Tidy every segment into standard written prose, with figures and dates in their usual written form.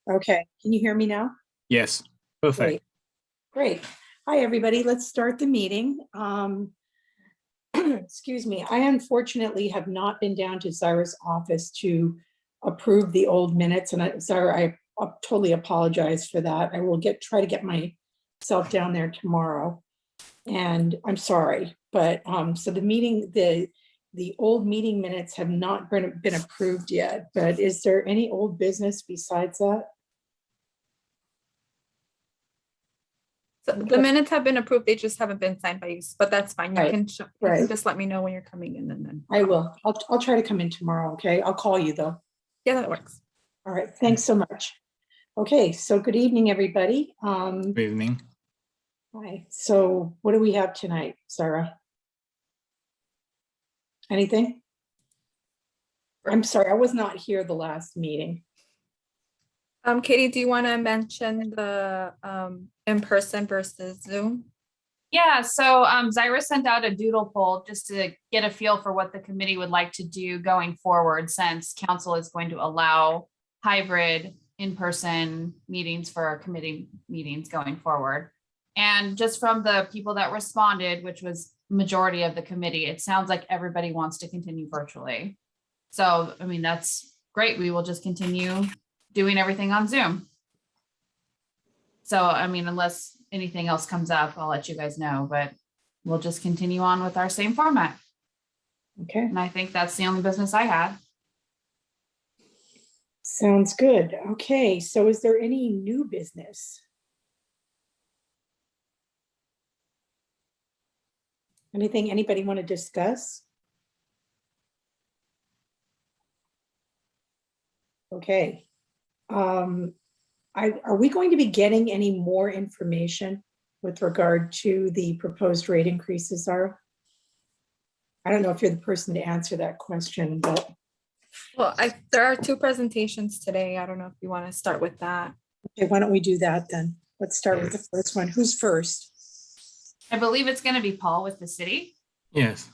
Okay, can you hear me now? Yes, perfect. Great. Hi, everybody. Let's start the meeting. Excuse me. I unfortunately have not been down to Zyra's office to approve the old minutes, and Zyra, I totally apologize for that. I will try to get myself down there tomorrow, and I'm sorry, but so the old meeting minutes have not been approved yet. But is there any old business besides that? So the minutes have been approved, they just haven't been signed by you, but that's fine. You can just let me know when you're coming in, and then I will. I'll try to come in tomorrow. Okay, I'll call you though. yeah, that works. All right, thanks so much. Okay, so good evening, everybody. Good evening. Hi. So what do we have tonight, Sarah? Anything? I'm sorry, I was not here the last meeting. Katie, do you want to mention the in-person versus Zoom? Yeah, so Zyra sent out a doodle poll just to get a feel for what the committee would like to do going forward, since council is going to allow hybrid in-person meetings for our committee meetings going forward. And just from the people that responded, which was majority of the committee, it sounds like everybody wants to continue virtually. So, I mean, that's great. We will just continue doing everything on Zoom. So, I mean, unless anything else comes up, I'll let you guys know, but we'll just continue on with our same format. Okay. And I think that's the only business I had. Sounds good. Okay, so is there any new business? Anything anybody want to discuss? Okay. Are we going to be getting any more information with regard to the proposed rate increases are? I don't know if you're the person to answer that question, but. Well, there are two presentations today. I don't know if you want to start with that. Okay, why don't we do that then? Let's start with the first one. Who's first? I believe it's going to be Paul with the city. Yes.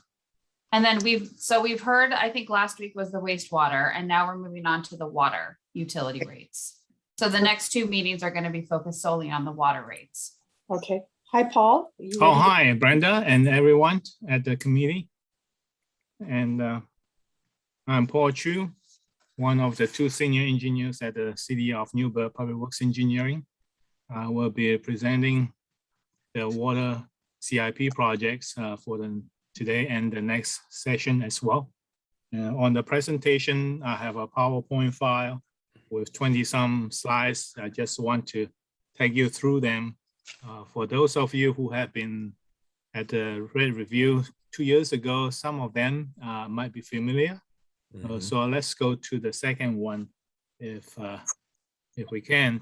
And then we've heard, I think last week was the wastewater, and now we're moving on to the water utility rates. So the next two meetings are going to be focused solely on the water rates. Okay. Hi, Paul. Oh, hi, Brenda and everyone at the committee. And I'm Paul Chu, one of the two senior engineers at the City of Newberg Public Works Engineering. I will be presenting the water CIP projects for today and the next session as well. On the presentation, I have a PowerPoint file with 20-some slides. I just want to take you through them. For those of you who have been at the rate review 2 years ago, some of them might be familiar. So let's go to the second one if we can.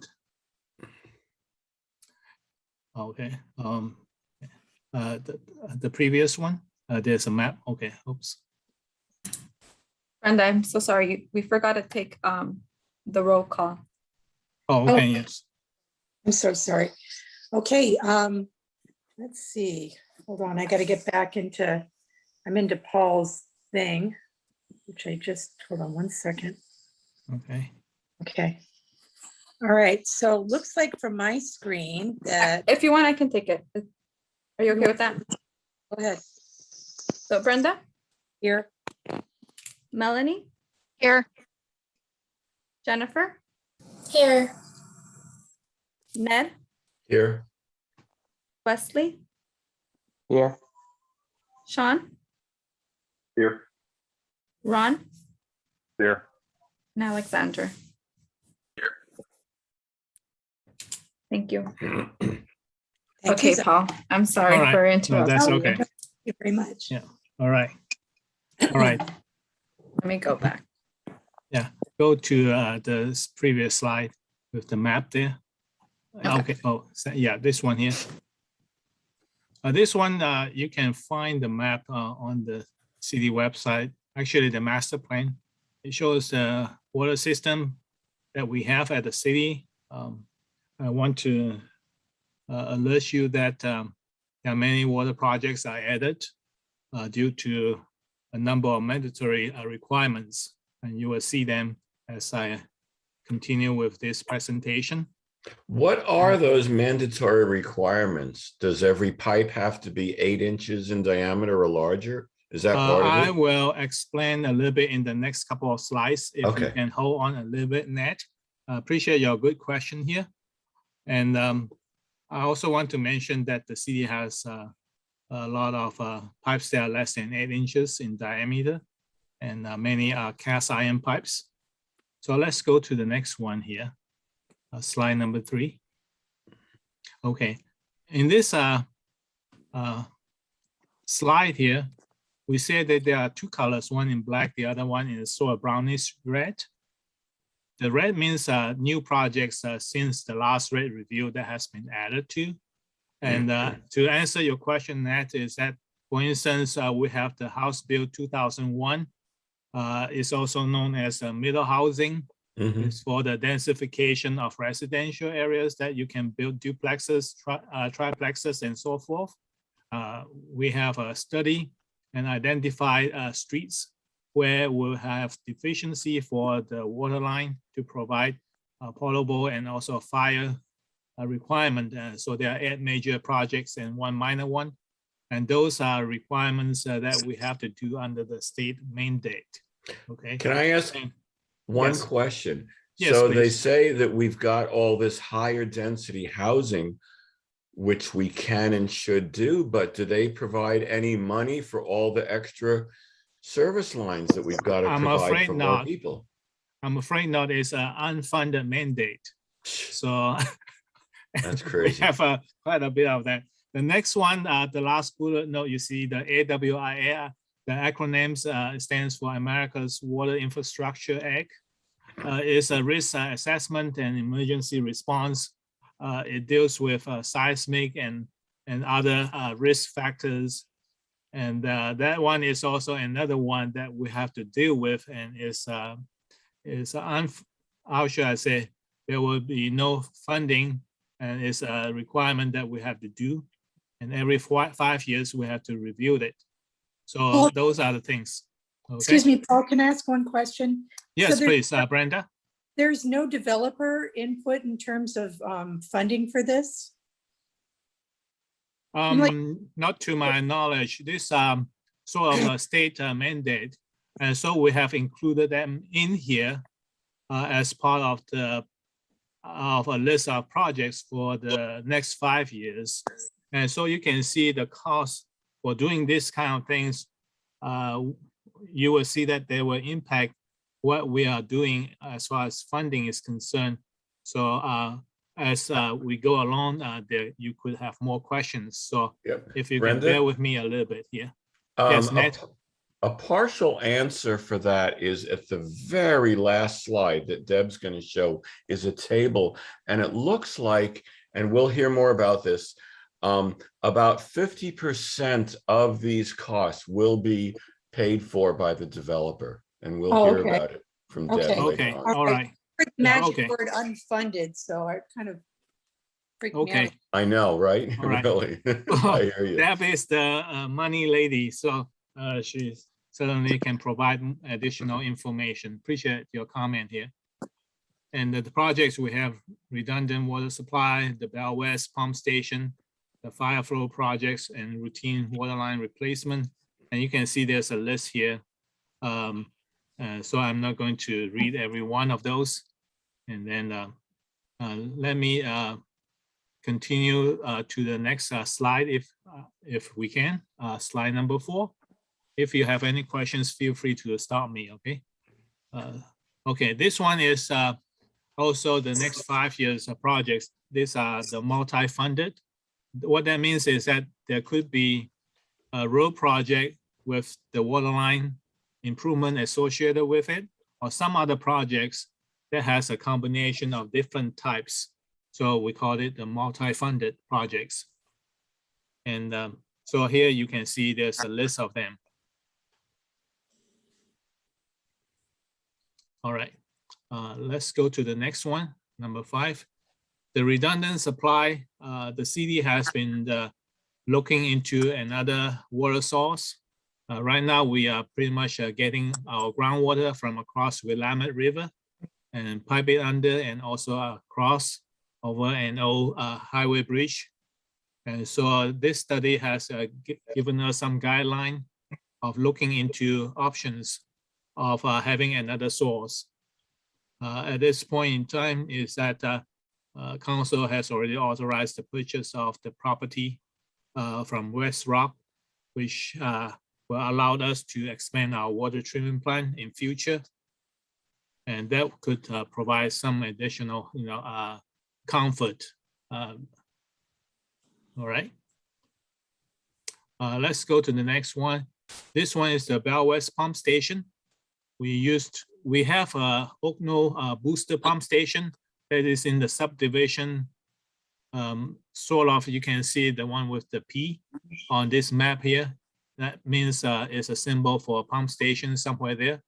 Okay. The previous one, there's a map. Okay, oops. Brenda, I'm so sorry. We forgot to take the roll call. Oh, okay, yes. I'm so sorry. Okay, let's see. Hold on, I got to get back into, I'm into Paul's thing, which I just, hold on one second. Okay. Okay. All right, so looks like from my screen that. If you want, I can take it. Are you okay with that? Go ahead. So Brenda? Here. Melanie? Here. Jennifer? Here. Ned? Here. Wesley? Here. Sean? Here. Ron? Here. And Alexander. Here. Thank you. Thank Okay, you. Paul. I'm sorry All right. for No, interrupting. that's Oh, okay. Thank you very much. Yeah. All right. All right. Let me go back. Yeah. Go to the previous slide with the map there. Okay. Oh, yeah, this one here. This one, you can find the map on the city website. Actually, the master plan. It shows the water system that we have at the city. I want to alert you that there are many water projects are added due to a number of mandatory requirements, and you will see them as I continue with this presentation. What are those mandatory requirements? Does every pipe have to be 8 inches in diameter or larger? Is that part of I it? will explain a little bit in the next couple of slides. If you Okay. can hold on a little bit, Nat. Appreciate your good question here. And I also want to mention that the city has a lot of pipes that are less than 8 inches in diameter, and many are cast iron pipes. So let's go to the next one here, slide number 3. Okay, in this slide here, we say that there are 2 colors, one in black, the other one is sort of brownish red. The red means new projects since the last rate review that has been added to. And to answer your question, Nat, is that, for instance, we have the House Bill 2001. It's also known as middle housing. It's for the densification of residential areas that you can build duplexes, triplexes, and so forth. We have a study and identify streets where we'll have deficiency for the water line to provide potable and also fire requirement. So there are 8 major projects and 1 minor one. And those are requirements that we have to do under the state mandate. Okay. Can I ask one Yes. question? Yes, So they please. say that we've got all this higher density housing, which we can and should do, but do they provide any money for all the extra service lines that we've got to I'm provide afraid for more not. people? I'm afraid not. It's an unfunded mandate. So That's we crazy. have quite a bit of that. The next one, the last bullet note, you see the AWIA, the acronyms stands for America's Water Infrastructure Act. It's a risk assessment and emergency response. It deals with seismic and other risk factors. And that one is also another one that we have to deal with, and how should I say, there will be no funding, and it's a requirement that we have to do. And every 5 years, we have to review it. So Paul- those are the things. Okay? Excuse me, Paul, can I ask one question? Yes, there's- please, Brenda. There's no developer input in terms of funding for this? Not to my knowledge, this sort of a state mandate. And so we have included them in here as part of a list of projects for the next 5 years. And so you can see the cost for doing this kind of things. You will see that they will impact what we are doing as far as funding is concerned. So as we go along, there you could have more questions. So Yep. if you Brenda? can bear with me a little bit here. Yes, Nat? A partial answer for that is at the very last slide that Deb's going to show is a table, and it looks like, and we'll hear more about this, about 50% of these costs will be paid for by the developer, and we'll hear okay. about it from Deb Okay. later Okay, on. all right. Heard the Yeah, magic okay. word unfunded, so I kind of freaked me out. Okay. I know, right? All right. Really, I hear you. Deb is the money lady, so she certainly can provide additional information. Appreciate your comment here. And the projects we have: redundant water supply, the Bell West pump station, the fire flow projects, and routine water line replacement. And you can see there's a list here. So I'm not going to read every one of those. And then let me continue to the next slide if we can, slide number 4. If you have any questions, feel free to stop me, okay? Okay, this one is also the next 5 years of projects. These are the multi-funded. What that means is that there could be a road project with the water line improvement associated with it, or some other projects that has a combination of different types. So we call it the multi-funded projects. And so here you can see there's a list of them. All right, let's go to the next one, number 5. The redundant supply, the city has been looking into another water source. Right now, we are pretty much getting our groundwater from across Willamette River. and pipe it under and also across over an old highway bridge. And so this study has given us some guideline of looking into options of having another source. At this point in time is that council has already authorized the purchase of the property from West Rock, which will allow us to expand our water treatment plant in future. And that could provide some additional, comfort. All right. Let's go to the next one. This one is the Bell West Pump Station. We have a Oakno booster pump station that is in the subdivision. Sort of, you can see the one with the P on this map here. That means it's a symbol for a pump station somewhere there.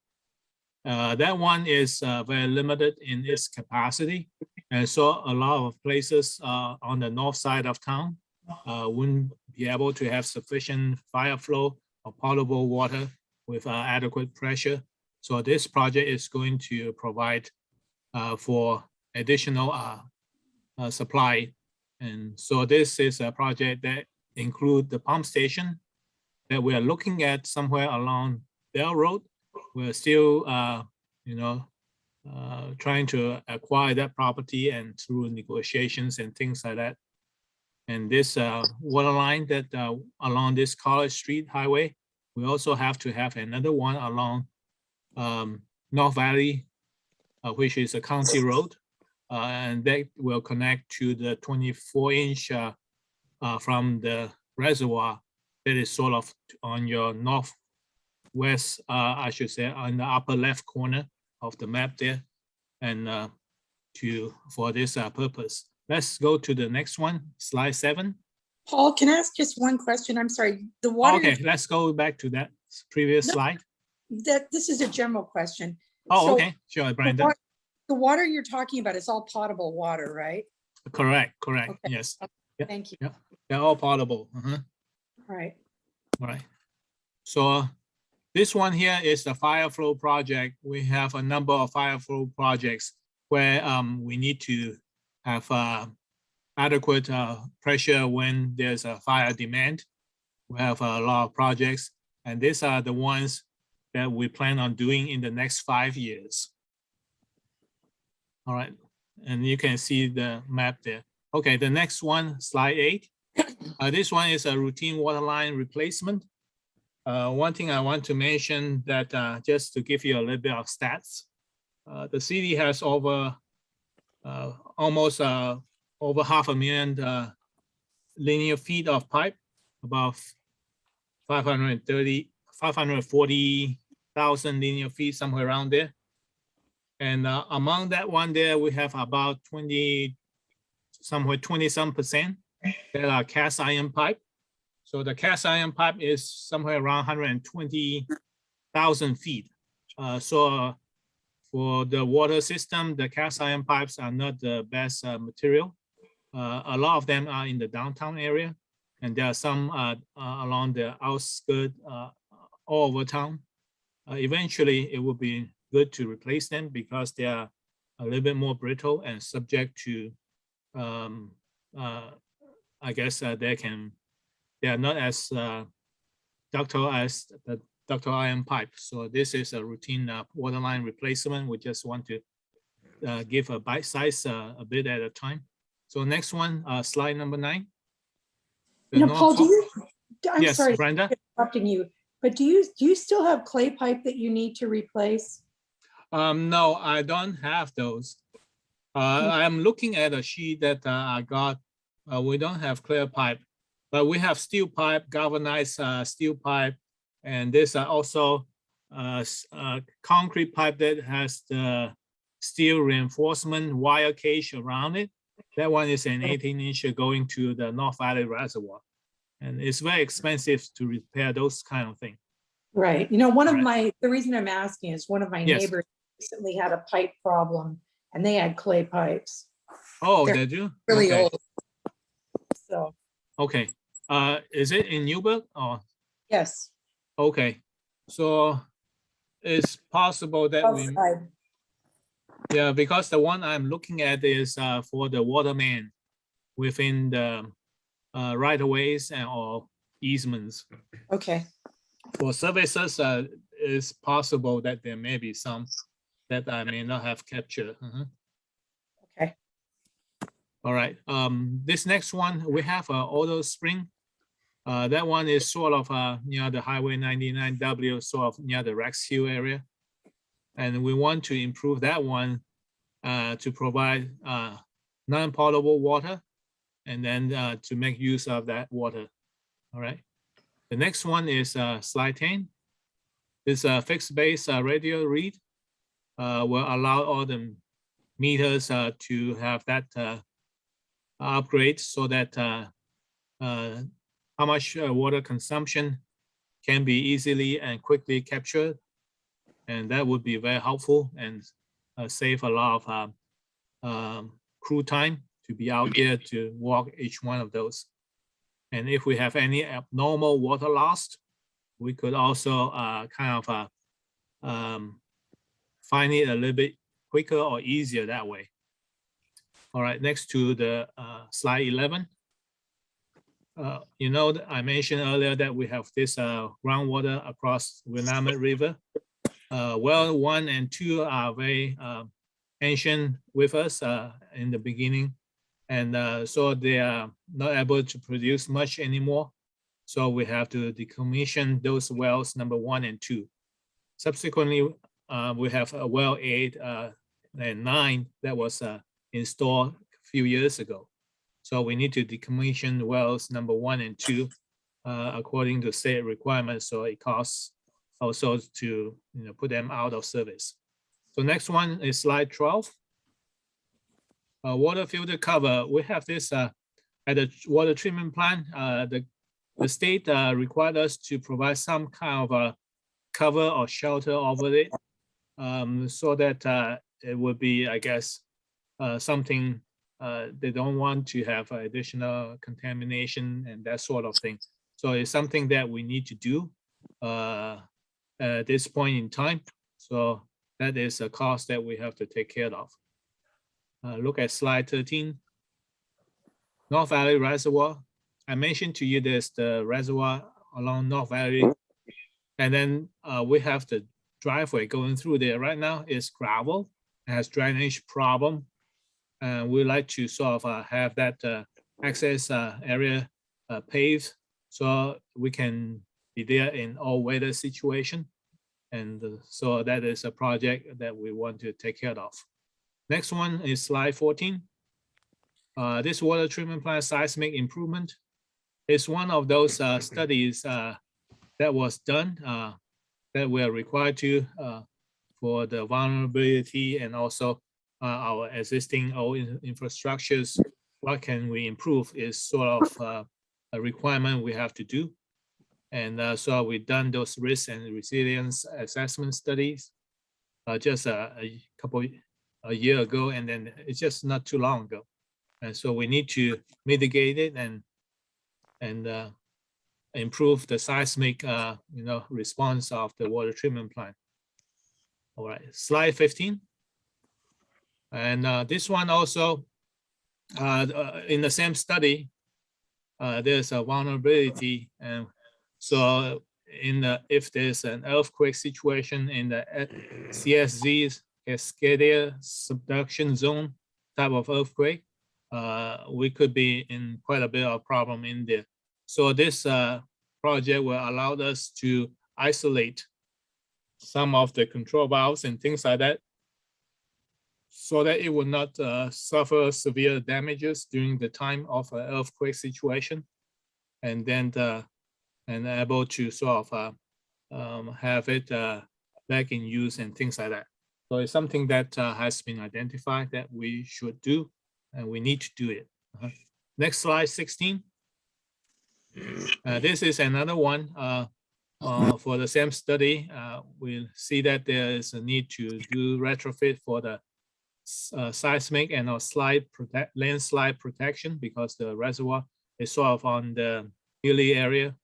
That one is very limited in its capacity. And so a lot of places on the north side of town wouldn't be able to have sufficient fire flow or potable water with adequate pressure. So this project is going to provide for additional supply. And so this is a project that includes the pump station that we are looking at somewhere along Bell Road. We're still, trying to acquire that property and through negotiations and things like that. And this water line that along this College Street Highway, we also have to have another one along North Valley, which is a county road, and that will connect to the 24-inch from the reservoir that is sort of on your northwest, I should say, on the upper left corner of the map there, and for this purpose. Let's go to the next one, slide 7. Paul, can I ask just one question? I'm sorry. The water. Okay, let's go back to that previous slide. This is a general question. Oh, So okay, sure, Brandon. The water you're talking about is all potable water, right? Correct, Okay. yes. Yeah, Thank you. yeah. They're all potable. All right. All right. So this one here is the fire flow project. We have a number of fire flow projects where we need to have adequate pressure when there's a fire demand. We have a lot of projects, and these are the ones that we plan on doing in the next 5 years. All right, and you can see the map there. Okay, the next one, slide 8. This one is a routine water line replacement. One thing I want to mention that just to give you a little bit of stats, the city has over almost over 500,000 linear feet of pipe, about 540,000 linear feet, somewhere around there. And among that one there, we have about 20-some% that are cast iron pipe. So the cast iron pipe is somewhere around 120,000 feet. For the water system, the cast iron pipes are not the best material. A lot of them are in the downtown area, and there are some along the outskirts all over town. Eventually, it will be good to replace them because they are a little bit more brittle and subject to, I guess they are not as ductile as the ductile iron pipe. So this is a routine water line replacement. We just want to give a bite size a bit at a time. So next one, slide number 9. Paul, I'm yes, sorry, Brenda? interrupting you, but do you still have clay pipe that you need to replace? No, I don't have those. I'm looking at a sheet that I got. We don't have clear pipe, but we have steel pipe, galvanized steel pipe, and this are also concrete pipe that has the steel reinforcement wire cage around it. That one is an 18-inch going to the North Valley Reservoir. And it's very expensive to repair those kind of things. Right. The reason I'm asking is one of my neighbors recently had a pipe problem and they had clay pipes. Oh, They're they do? Really Okay. old. So. Okay. Is it in Newberg? Or? Yes. Okay. So it's possible that we. Outside. Yeah, because the one I'm looking at is for the water main within the right of ways and or easements. Okay, For services, it's possible that there may be some that I may not have captured. okay, All right. This next one, we have auto spring. That one is sort of near the Highway 99W, sort of near the Rex Hill area. And we want to improve that one to provide non-potable water and then to make use of that water. All right. The next one is slide 10. This fixed base radio read will allow all the meters to have that upgrade so that how much water consumption can be easily and quickly captured. And that would be very helpful and save a lot of crew time to be out there to walk each one of those. And if we have any abnormal water loss, we could also kind of find it a little bit quicker or easier that way. All right, next to the slide 11. You know, I mentioned earlier that we have this groundwater across Winami River. Well 1 and 2 are very ancient with us in the beginning. And so they are not able to produce much anymore. So we have to decommission those wells number 1 and 2. Subsequently, we have a well 8 and 9 that was installed a few years ago. So we need to decommission wells number 1 and 2 according to state requirements. So it costs also to put them out of service. So next one is slide 12. Water filter cover. We have this at the water treatment plant. The state required us to provide some kind of a cover or shelter over it, so that it would be, I guess, something they don't want to have additional contamination and that sort of thing. So it's something that we need to do at this point in time. So that is a cost that we have to take care of. Look at slide 13. North Valley Reservoir. I mentioned to you there's the reservoir along North Valley. And then we have the driveway going through there. Right now it's gravel, it has drainage problem. And we like to sort of have that access area paved so we can be there in all weather situation. And so that is a project that we want to take care of. Next one is slide 14. This water treatment plant seismic improvement is one of those studies that was done that we are required to for the vulnerability and also our existing old infrastructures. What can we improve is sort of a requirement we have to do. And so we've done those risk and resilience assessment studies just a year ago, and then it's just not too long ago. And so we need to mitigate it and improve the seismic response of the water treatment plant. All right, slide 15. And this one also, in the same study, there's a vulnerability. And so if there's an earthquake situation in the CSZ, Cascadia subduction zone type of earthquake, we could be in quite a bit of problem in there. So this project will allow us to isolate some of the control valves and things like that, so that it will not suffer severe damages during the time of an earthquake situation, and then and able to sort of have it back in use and things like that. So it's something that has been identified that we should do, and we need to do it. Next slide, 16. This is another one for the same study. We'll see that there is a need to do retrofit for the seismic and landslide protection, because the reservoir is sort of on the hilly area,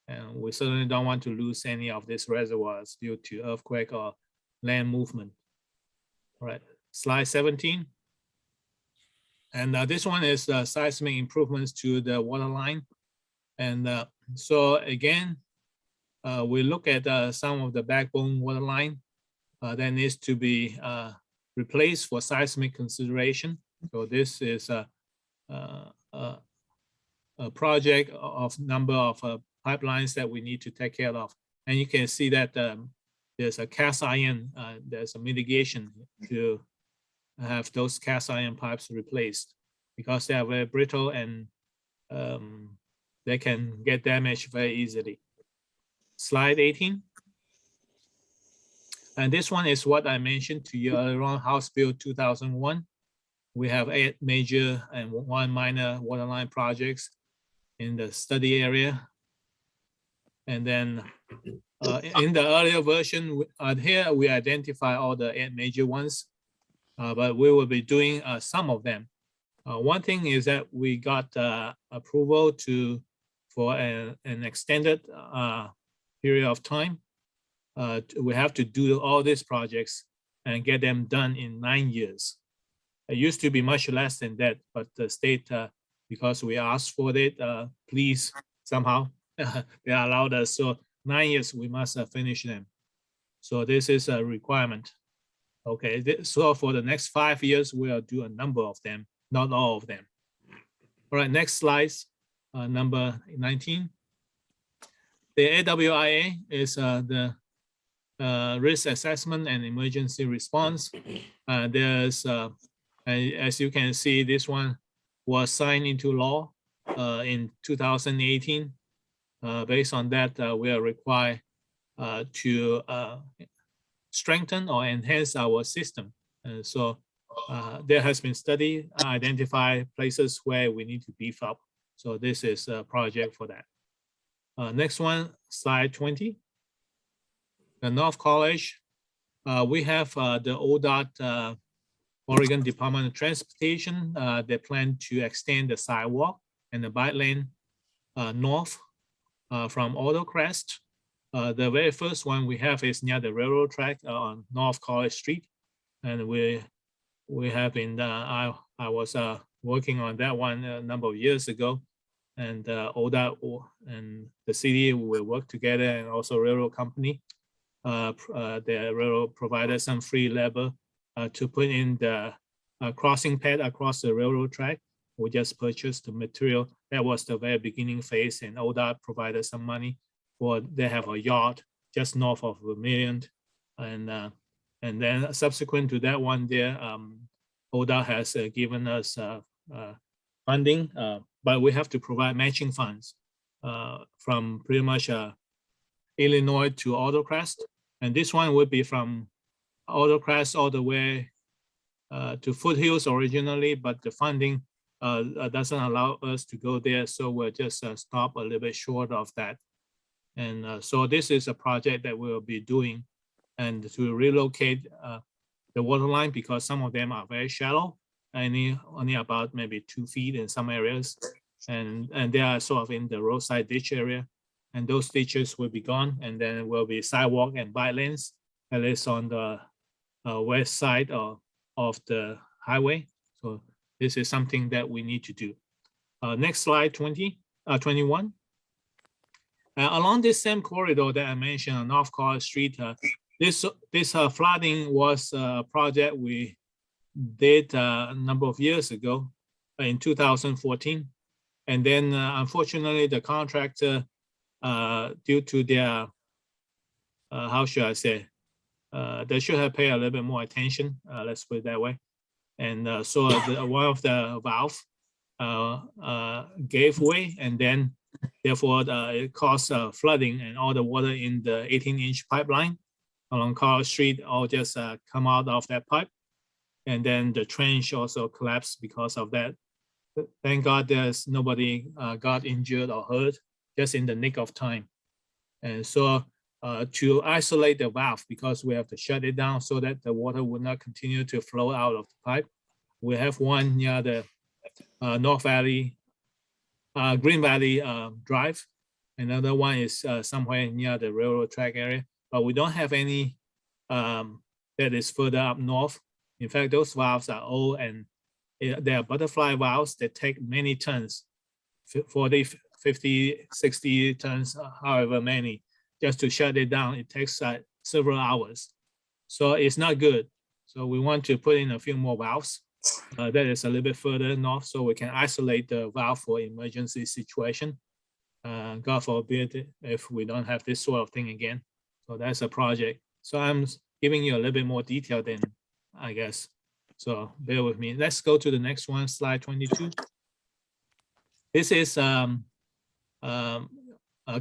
and we certainly don't want to lose any of these reservoirs due to earthquake or land movement. All right, slide 17. And this one is seismic improvements to the water line. And so again, we look at some of the backbone water line that needs to be replaced for seismic consideration. So this is a project of number of pipelines that we need to take care of. And you can see that there's a cast iron, there's a mitigation to have those cast iron pipes replaced because they are very brittle and they can get damaged very easily. Slide 18. And this one is what I mentioned to you around House Bill 2001. We have 8 major and 1 minor waterline projects in the study area. And then in the earlier version here, we identify all the 8 major ones, but we will be doing some of them. One thing is that we got approval for an extended period of time. We have to do all these projects and get them done in 9 years. It used to be much less than that, but the state, because we asked for it, please somehow, they allowed us. So 9 years, we must finish them. So this is a requirement. Okay, so for the next 5 years, we'll do a number of them, not all of them. All right, next slide, number 19. The AWIA is the risk assessment and emergency response. There's, as you can see, this one was signed into law in 2018. Based on that, we are required to strengthen or enhance our system. And so there has been study, identify places where we need to beef up. So this is a project for that. Next one, slide 20. The North College, we have the ODOT, Oregon Department of Transportation. They plan to extend the sidewalk and the bike lane north from Autocrest. The very first one we have is near the railroad track on North College Street. And we have been, I was working on that one a number of years ago. And ODOT and the city will work together, and also railroad company. The railroad provided some free labor to put in the crossing pad across the railroad track. We just purchased the material. That was the very beginning phase, and ODOT provided some money for. They have a yard just north of Vermilion, and then subsequent to that one, there ODOT has given us funding, but we have to provide matching funds from pretty much Illinois to Autocrest, and this one would be from Autocrest all the way to Foothills originally, but the funding doesn't allow us to go there, so we'll just stop a little bit short of that. And so this is a project that we'll be doing, and to relocate the water line, because some of them are very shallow, only about maybe 2 feet in some areas, and they are sort of in the roadside ditch area, and those ditches will be gone, and then will be sidewalk and bike lanes, at least on the west side of the highway. So this is something that we need to do. Next slide, 21. Along this same corridor that I mentioned on North College Street, this flooding was a project we did a number of years ago in 2014. And then unfortunately, the contractor, due to their, how should I say, they should have paid a little bit more attention, let's put it that way. And so one of the valve gave way, and then therefore it caused flooding, and all the water in the 18-inch pipeline along College Street all just come out of that pipe. And then the trench also collapsed because of that. Thank God there's nobody got injured or hurt, just in the nick of time. And so to isolate the valve, because we have to shut it down so that the water will not continue to flow out of the pipe, we have one near the North Valley, Green Valley Drive. Another one is somewhere near the railroad track area, but we don't have any that is further up north. In fact, those valves are old and they are butterfly valves that take many tons, 40, 50, 60 tons, however many, just to shut it down. It takes several hours. So it's not good. So we want to put in a few more valves. That is a little bit further north, so we can isolate the valve for emergency situation. God forbid if we don't have this sort of thing again. So that's a project. So I'm giving you a little bit more detail than I guess. So bear with me. Let's go to the next one, slide 22. This is a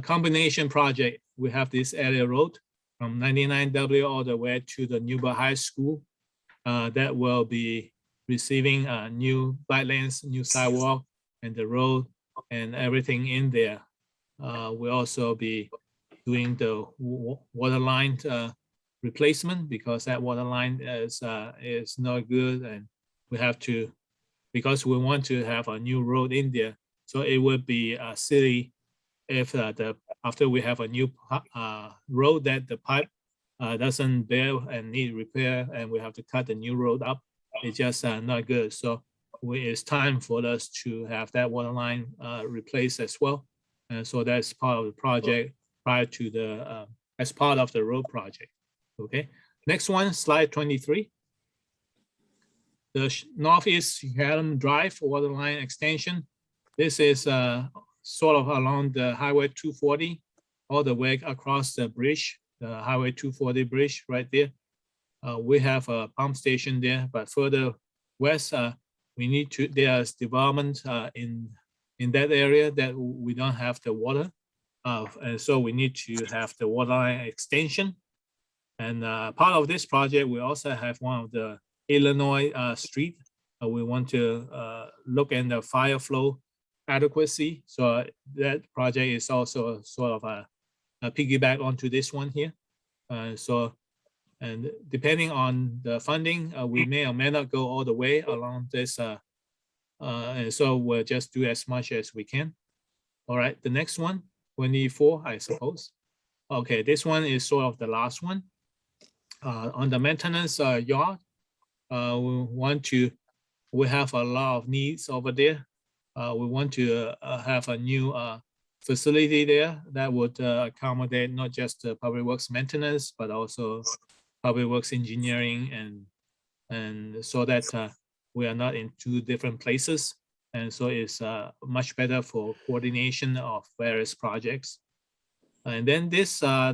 combination project. We have this area road from 99W all the way to the Newberg High School that will be receiving new bike lanes, new sidewalk, and the road and everything in there. We'll also be doing the water line replacement because that water line is not good, and we have to, because we want to have a new road in there. So it would be silly if after we have a new road that the pipe doesn't bear and need repair, and we have to cut the new road up. It's just not good. So it's time for us to have that water line replaced as well. And so that's part of the project prior to the, as part of the road project. Okay, next one, slide 23. The Northeast Helm Drive water line extension. This is sort of along the Highway 240, all the way across the bridge, the Highway 240 bridge right there. We have a pump station there, but further west, we need to, there's development in that area that we don't have the water. And so we need to have the water line extension. And part of this project, we also have one of the Illinois street. We want to look at the fire flow adequacy. So that project is also sort of a piggyback onto this one here. And depending on the funding, we may or may not go all the way along this. And so we'll just do as much as we can. All right, the next one, 24, I suppose. Okay, this one is sort of the last one. On the maintenance yard, we have a lot of needs over there. We want to have a new facility there that would accommodate not just the public works maintenance, but also public works engineering, and so that we are not in two different places. And so it's much better for coordination of various projects. And then this,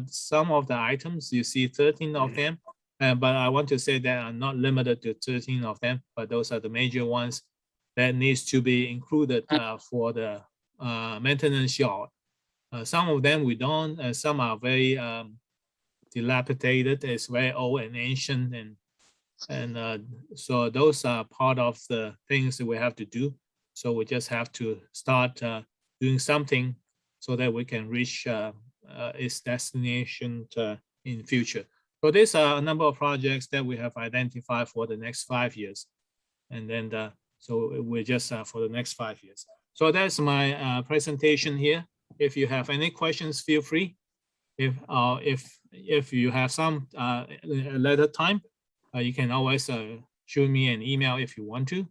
some of the items, you see 13 of them, but I want to say that are not limited to 13 of them, but those are the major ones that needs to be included for the maintenance yard. Some of them we don't, and some are very dilapidated. It's very old and ancient, and so those are part of the things that we have to do. So we just have to start doing something so that we can reach its destination in future. So these are a number of projects that we have identified for the next 5 years, and then so we're just for the next 5 years. So that's my presentation here. If you have any questions, feel free. If you have some later time, you can always shoot me an email if you want to,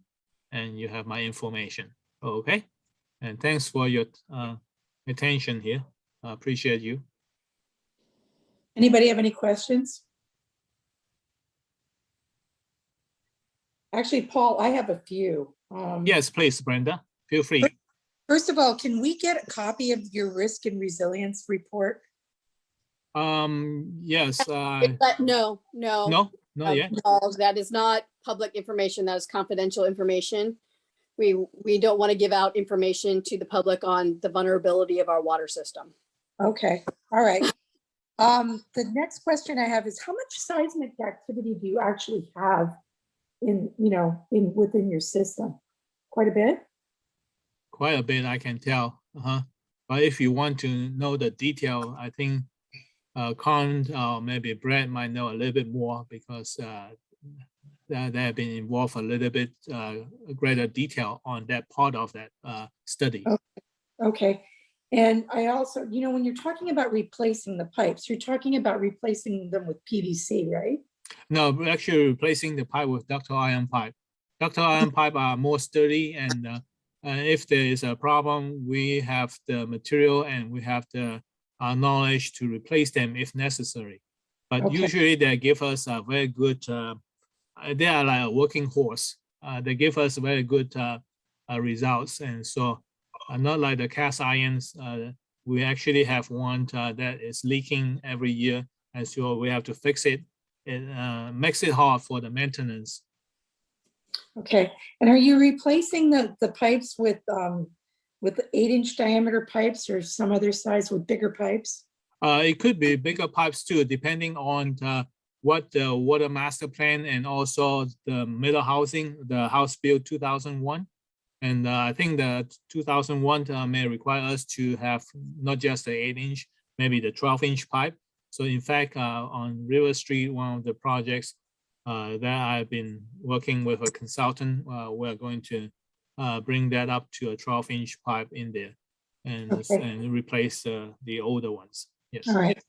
and you have my information. Okay, and thanks for your attention here. I appreciate you. Anybody have any questions? Actually, Paul, I have a few. Yes, please, Brenda, feel free. First of all, can we get a copy of your risk and resilience report? Yes. No, Not yet. no, that is not public information. That is confidential information. We don't want to give out information to the public on the vulnerability of our water system. Okay, all right. The next question I have is, how much seismic activity do you actually have within your system? Quite a bit? Quite a bit, I can tell. But if you want to know the detail, I think Con, maybe Brad might know a little bit more, because they have been involved a little bit greater detail on that part of that study. Okay. And I also, when you're talking about replacing the pipes, you're talking about replacing them with PVC, right? No, we're actually replacing the pipe with ductile iron pipe. Ductile iron pipe are more sturdy, and if there is a problem, we have the material and we have the knowledge to replace them if necessary. But Okay. usually they give us a very good, they are like a working horse. They give us very good results. And so not like the cast irons, we actually have one that is leaking every year. And so we have to fix it. It makes it hard for the maintenance. Okay, and are you replacing the pipes with 8-inch diameter pipes or some other size with bigger pipes? It could be bigger pipes too, depending on what the water master plan and also the middle housing, the House Bill 2001. And I think the 2001 may require us to have not just the 8-inch, maybe the 12-inch pipe. So in fact, on River Street, one of the projects that I've been working with a consultant, we're going to bring that up to a 12-inch pipe in there and, Okay. and replace the older ones. Yes. All right.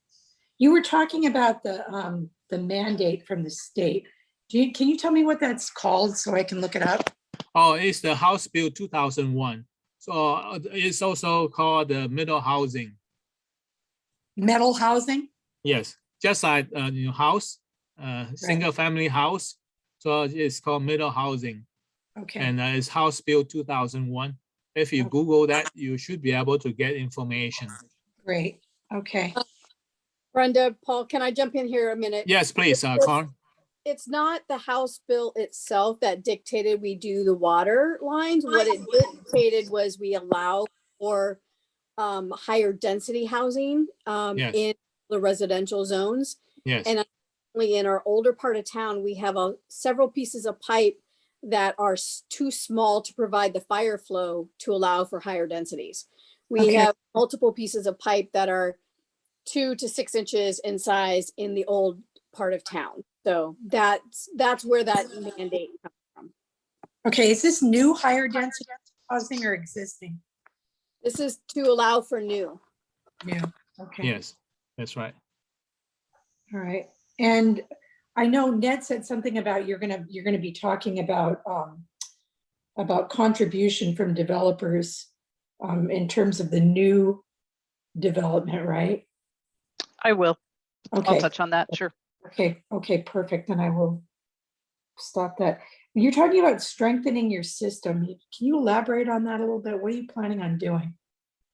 You were talking about the mandate from the state. Can you tell me what that's called so I can look it up? Oh, it's the House Bill 2001. So it's also called the middle housing. Metal housing? Yes, just like house, single family house. So it's called middle housing, Okay. and it's House Bill 2001. If you Okay. Google that, you should be able to get information. Great. Okay. Brenda, Paul, can I jump in here a minute? Yes, please, Carl. It's not the House bill itself that dictated we do the water lines. What it dictated was we allow for higher density housing Yes. in the residential zones. Yes. And unfortunately, in our older part of town, we have several pieces of pipe that are too small to provide the fire flow to allow for higher densities. We Okay. have multiple pieces of pipe that are 2 to 6 inches in size in the old part of town. So that's where that mandate comes from. Okay, is this new higher density housing or existing? This is to allow for new. New. Okay. Yes, that's right. All right. And I know Ned said something about you're gonna be talking about contribution from developers in terms of the new development, right? I will. Okay. I'll touch on that. Sure. Okay, perfect. Then I will stop that. You're talking about strengthening your system. Can you elaborate on that a little bit? What are you planning on doing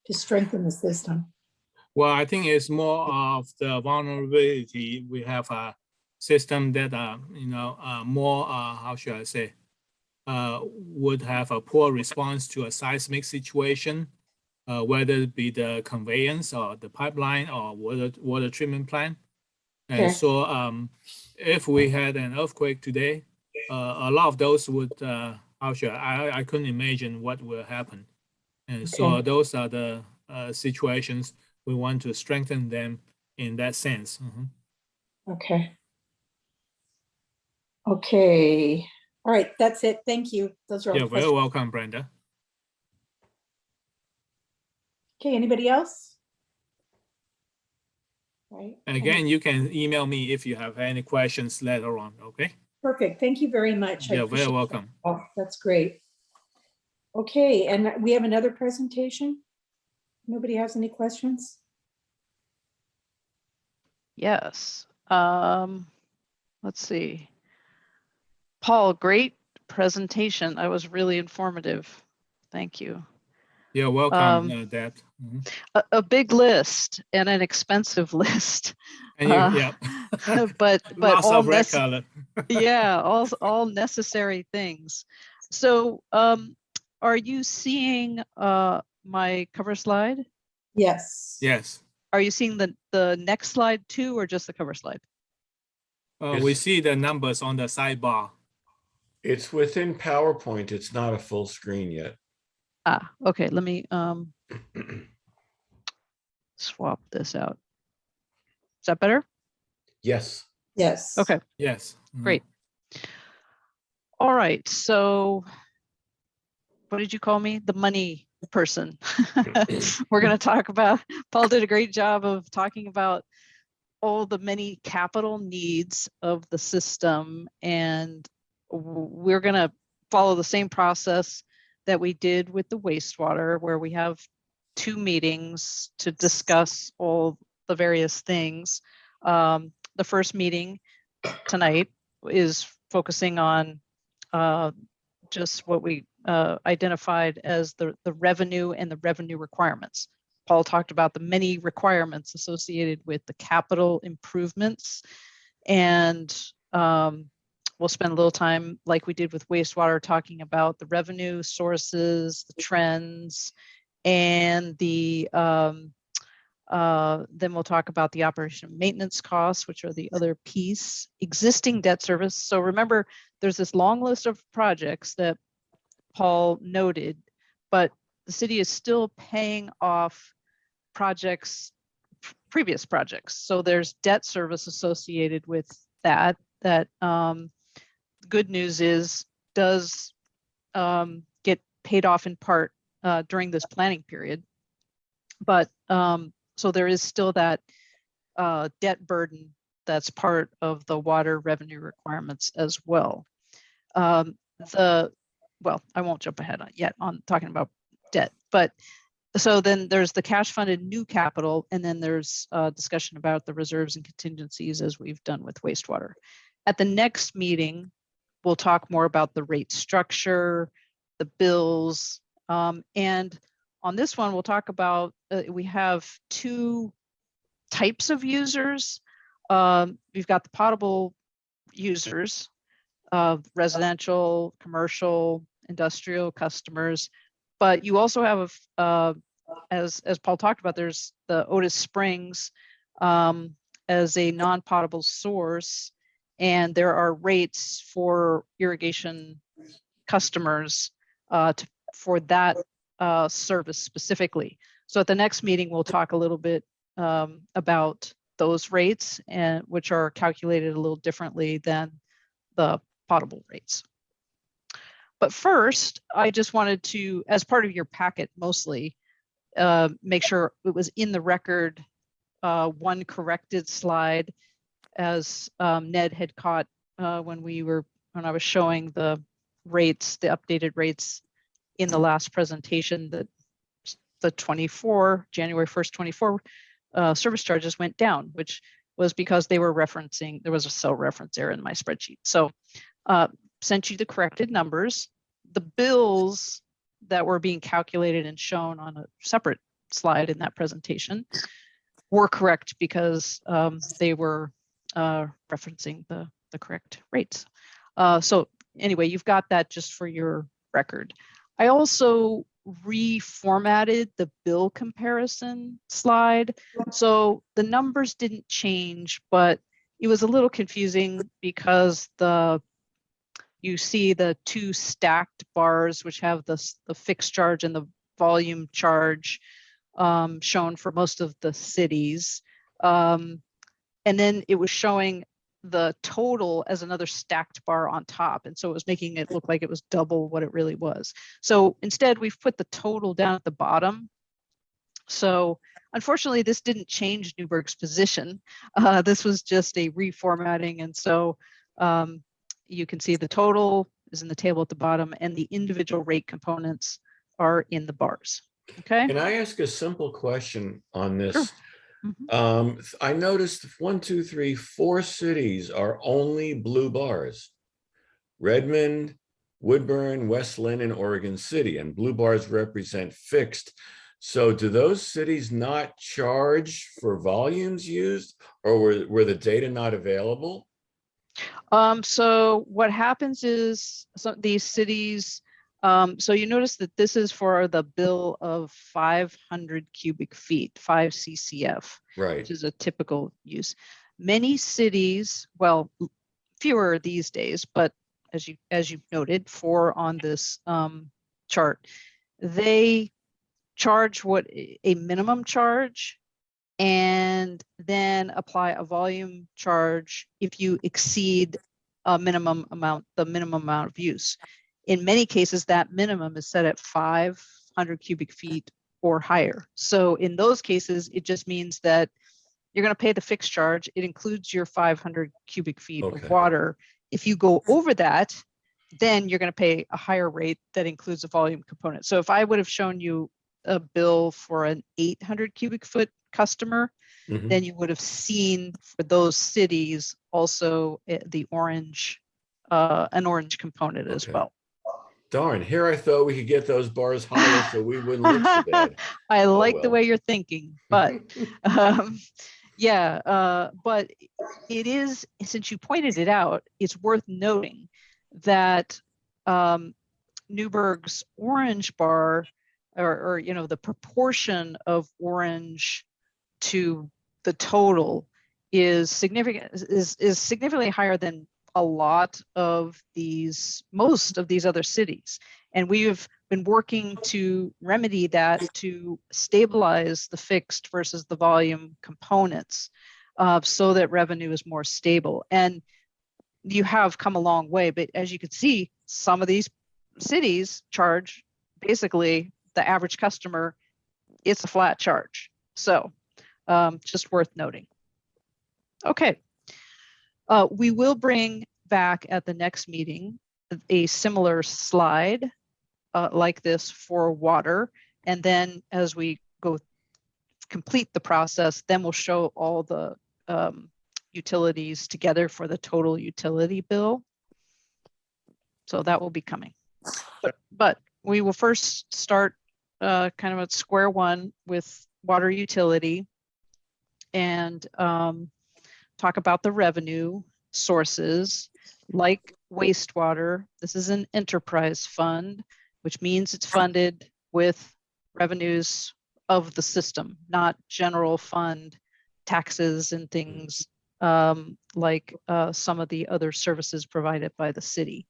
to strengthen the system? Well, I think it's more of the vulnerability. We have a system that more how should I say would have a poor response to a seismic situation, whether it be the conveyance or the pipeline or water treatment plant. And Okay. so if we had an earthquake today, a lot of those would, I couldn't imagine what will happen. And so Okay. those are the situations we want to strengthen them in that sense. Okay. Okay. All right, that's it. Thank you. Those are all You're the very questions. welcome, Brenda. Okay, anybody else? Right. And again, you can email me if you have any questions later on, okay? Perfect. Thank you very much. I You're very appreciate welcome. that. Oh, that's great. Okay, and we have another presentation. Nobody has any questions? Yes. Let's see. Paul, great presentation. That was really informative. Thank you. You're welcome, Deb. Mhm. A big list and an expensive list. And you, yeah. but Lots all of red color. yeah, all necessary things. So are you seeing my cover slide? Yes. Yes. Are you seeing the next slide too, or just the cover slide? We see the numbers on the sidebar. It's within PowerPoint. It's not a full screen yet. Ah, okay. Let me swap this out. Is that better? Yes. Yes. Okay, Yes. Mhm. great. All right. So what did you call me? The money person. We're going to talk about, Paul did a great job of talking about all the many capital needs of the system, and we're going to follow the same process that we did with the wastewater, where we have 2 meetings to discuss all the various things. The first meeting tonight is focusing on just what we identified as the revenue and the revenue requirements. Paul talked about the many requirements associated with the capital improvements, and we'll spend a little time, like we did with wastewater, talking about the revenue sources, the trends, and the then we'll talk about the operation and maintenance costs, which are the other piece, existing debt service. So remember, there's this long list of projects that Paul noted, but the city is still paying off projects, previous projects. So there's debt service associated with that. Good news is does get paid off in part during this planning period. But so there is still that debt burden that's part of the water revenue requirements as well. Well, I won't jump ahead yet on talking about debt, but so then there's the cash funded new capital, and then there's discussion about the reserves and contingencies as we've done with wastewater. At the next meeting, we'll talk more about the rate structure, the bills, and on this one, we'll talk about, we have 2 types of users. We've got the potable users, residential, commercial, industrial customers, but you also have, as Paul talked about, there's the Otis Springs as a non-potable source, and there are rates for irrigation customers for that service specifically. So at the next meeting, we'll talk a little bit about those rates, and which are calculated a little differently than the potable rates. But first, I just wanted to, as part of your packet mostly, make sure it was in the record, one corrected slide, as Ned had caught when I was showing the rates, the updated rates in the last presentation, that the January 1st, 24 service charges went down, which was because they were referencing, there was a cell reference error in my spreadsheet. So sent you the corrected numbers. The bills that were being calculated and shown on a separate slide in that presentation were correct because they were referencing the correct rates. So anyway, you've got that just for your record. I also reformatted the bill comparison slide. So the numbers didn't change, but it was a little confusing because you see the 2 stacked bars, which have the fixed charge and the volume charge shown for most of the cities. And then it was showing the total as another stacked bar on top. And so it was making it look like it was double what it really was. So instead, we've put the total down at the bottom. So unfortunately, this didn't change Newberg's position. This was just a reformatting. And so you can see the total is in the table at the bottom, and the individual rate components are in the bars. Okay. Can I ask a simple question on this? Sure. Mm-hmm. I noticed 1, 2, 3, 4 cities are only blue bars. Redmond, Woodburn, West Lynn, and Oregon City, and blue bars represent fixed. So do those cities not charge for volumes used, or were the data not available? So what happens is these cities, so you notice that this is for the bill of 500 cubic feet, 5 CCF, Right. which is a typical use. Many cities, well, fewer these days, but as you noted, 4 on this chart, they charge what a minimum charge, and then apply a volume charge if you exceed a minimum amount, the minimum amount of use. In many cases, that minimum is set at 500 cubic feet or higher. So in those cases, it just means that you're going to pay the fixed charge. It includes your 500 cubic feet Okay. of water. If you go over that, then you're going to pay a higher rate that includes a volume component. So if I would have shown you a bill for an 800 cubic foot customer, Mhm. then you would have seen for those cities also the orange, an orange component as Okay. well. Darn, here I thought we could get those bars higher so we wouldn't look so bad. I Oh, like the well. way you're thinking, but yeah, but it is, since you pointed it out, it's worth noting that Newberg's orange bar, or you know, the proportion of orange to the total is significantly higher than a lot of most of these other cities. And we've been working to remedy that, to stabilize the fixed versus the volume components, so that revenue is more stable. And you have come a long way, but as you can see, some of these cities charge basically the average customer, it's a flat charge. So just worth noting. Okay. We will bring back at the next meeting a similar slide like this for water. And then as we go complete the process, then we'll show all the utilities together for the total utility bill. So that will be coming. But we will first start kind of at square one with water utility and talk about the revenue sources. Like wastewater, this is an enterprise fund, which means it's funded with revenues of the system, not general fund taxes and things like some of the other services provided by the city.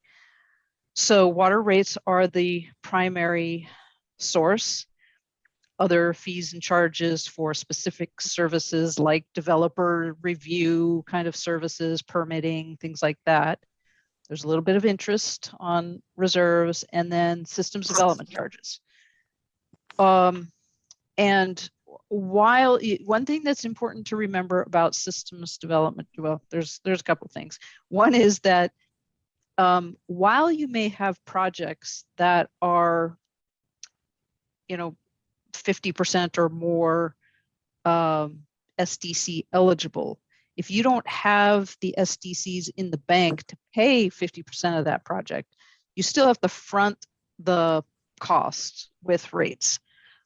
So water rates are the primary source. Other fees and charges for specific services like developer review kind of services, permitting, things like that. There's a little bit of interest on reserves, and then systems development charges. And while one thing that's important to remember about systems development, well, there's a couple of things. One is that while you may have projects that are, 50% or more SDC eligible, if you don't have the SDCs in the bank to pay 50% of that project, you still have to front the cost with rates.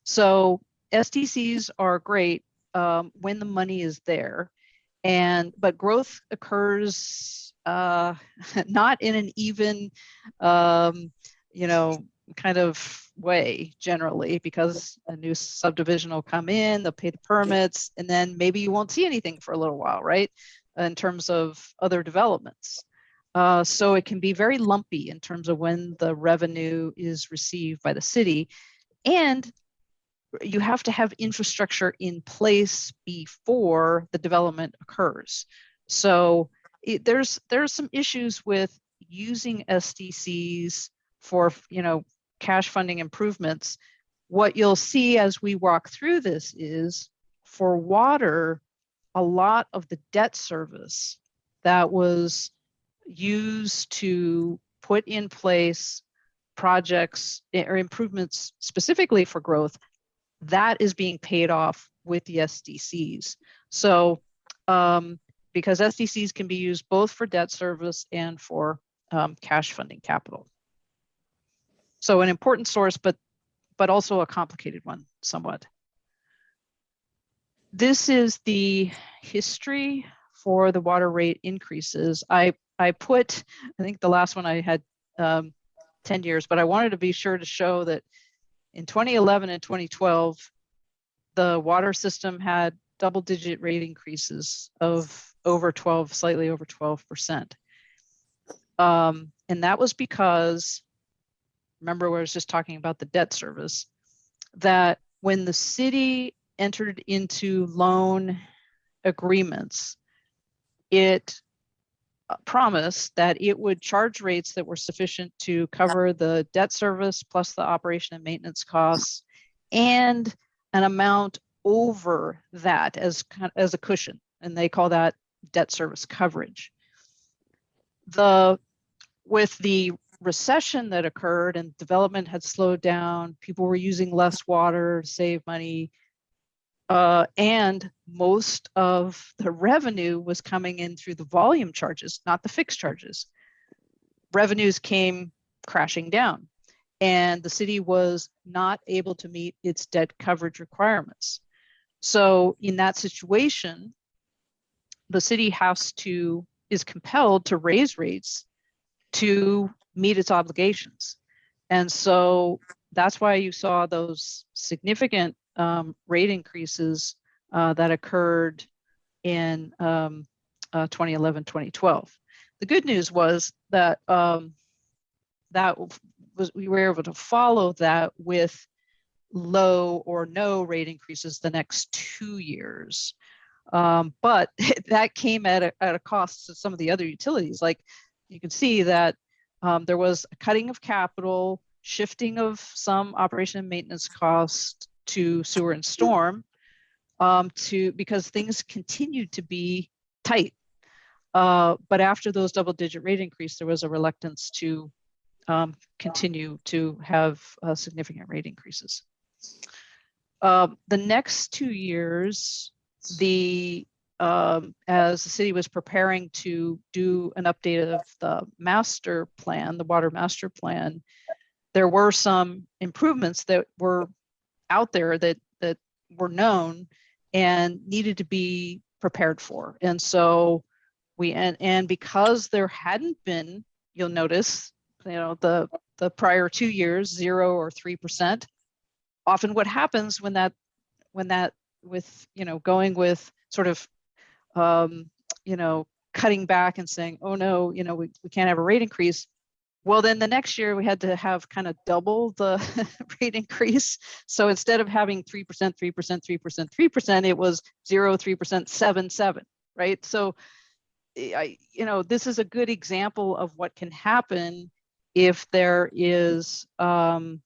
So SDCs are great when the money is there, but growth occurs not in an even, kind of way generally, because a new subdivision will come in, they'll pay the permits, and then maybe you won't see anything for a little while, right? In terms of other developments. So it can be very lumpy in terms of when the revenue is received by the city. And you have to have infrastructure in place before the development occurs. So there's some issues with using SDCs for, cash funding improvements. What you'll see as we walk through this is, for water, a lot of the debt service that was used to put in place projects or improvements specifically for growth, that is being paid off with the SDCs. So because SDCs can be used both for debt service and for cash funding capital. So an important source, but also a complicated one somewhat. This is the history for the water rate increases. I think the last one I had 10 years, but I wanted to be sure to show that in 2011 and 2012, the water system had double-digit rate increases of slightly over 12%. And that was because, remember where I was just talking about the debt service, that when the city entered into loan agreements, it promised that it would charge rates that were sufficient to cover the debt service plus the operation and maintenance costs, and an amount over that as a cushion, and they call that debt service coverage. With the recession that occurred and development had slowed down, people were using less water to save money, and most of the revenue was coming in through the volume charges, not the fixed charges. Revenues came crashing down, and the city was not able to meet its debt coverage requirements. So in that situation, the city is compelled to raise rates to meet its obligations. And so that's why you saw those significant rate increases that occurred in 2011, 2012. The good news was that we were able to follow that with low or no rate increases the next 2 years. But that came at a cost to some of the other utilities. Like you can see that there was a cutting of capital, shifting of some operation and maintenance costs to sewer and storm, because things continued to be tight. But after those double-digit rate increase, there was a reluctance to continue to have significant rate increases. The next 2 years, as the city was preparing to do an update of the master plan, the water master plan, there were some improvements that were out there that were known and needed to be prepared for. And so and because there hadn't been, you'll notice, the prior 2 years, 0 or 3%, often what happens when that with, going with sort of, cutting back and saying, oh no, we can't have a rate increase. Well, then the next year we had to have kind of double the rate increase. So instead of having 3%, 3%, 3%, 3%, it was 0, 3%, 7, 7, right? So, this is a good example of what can happen if there is, if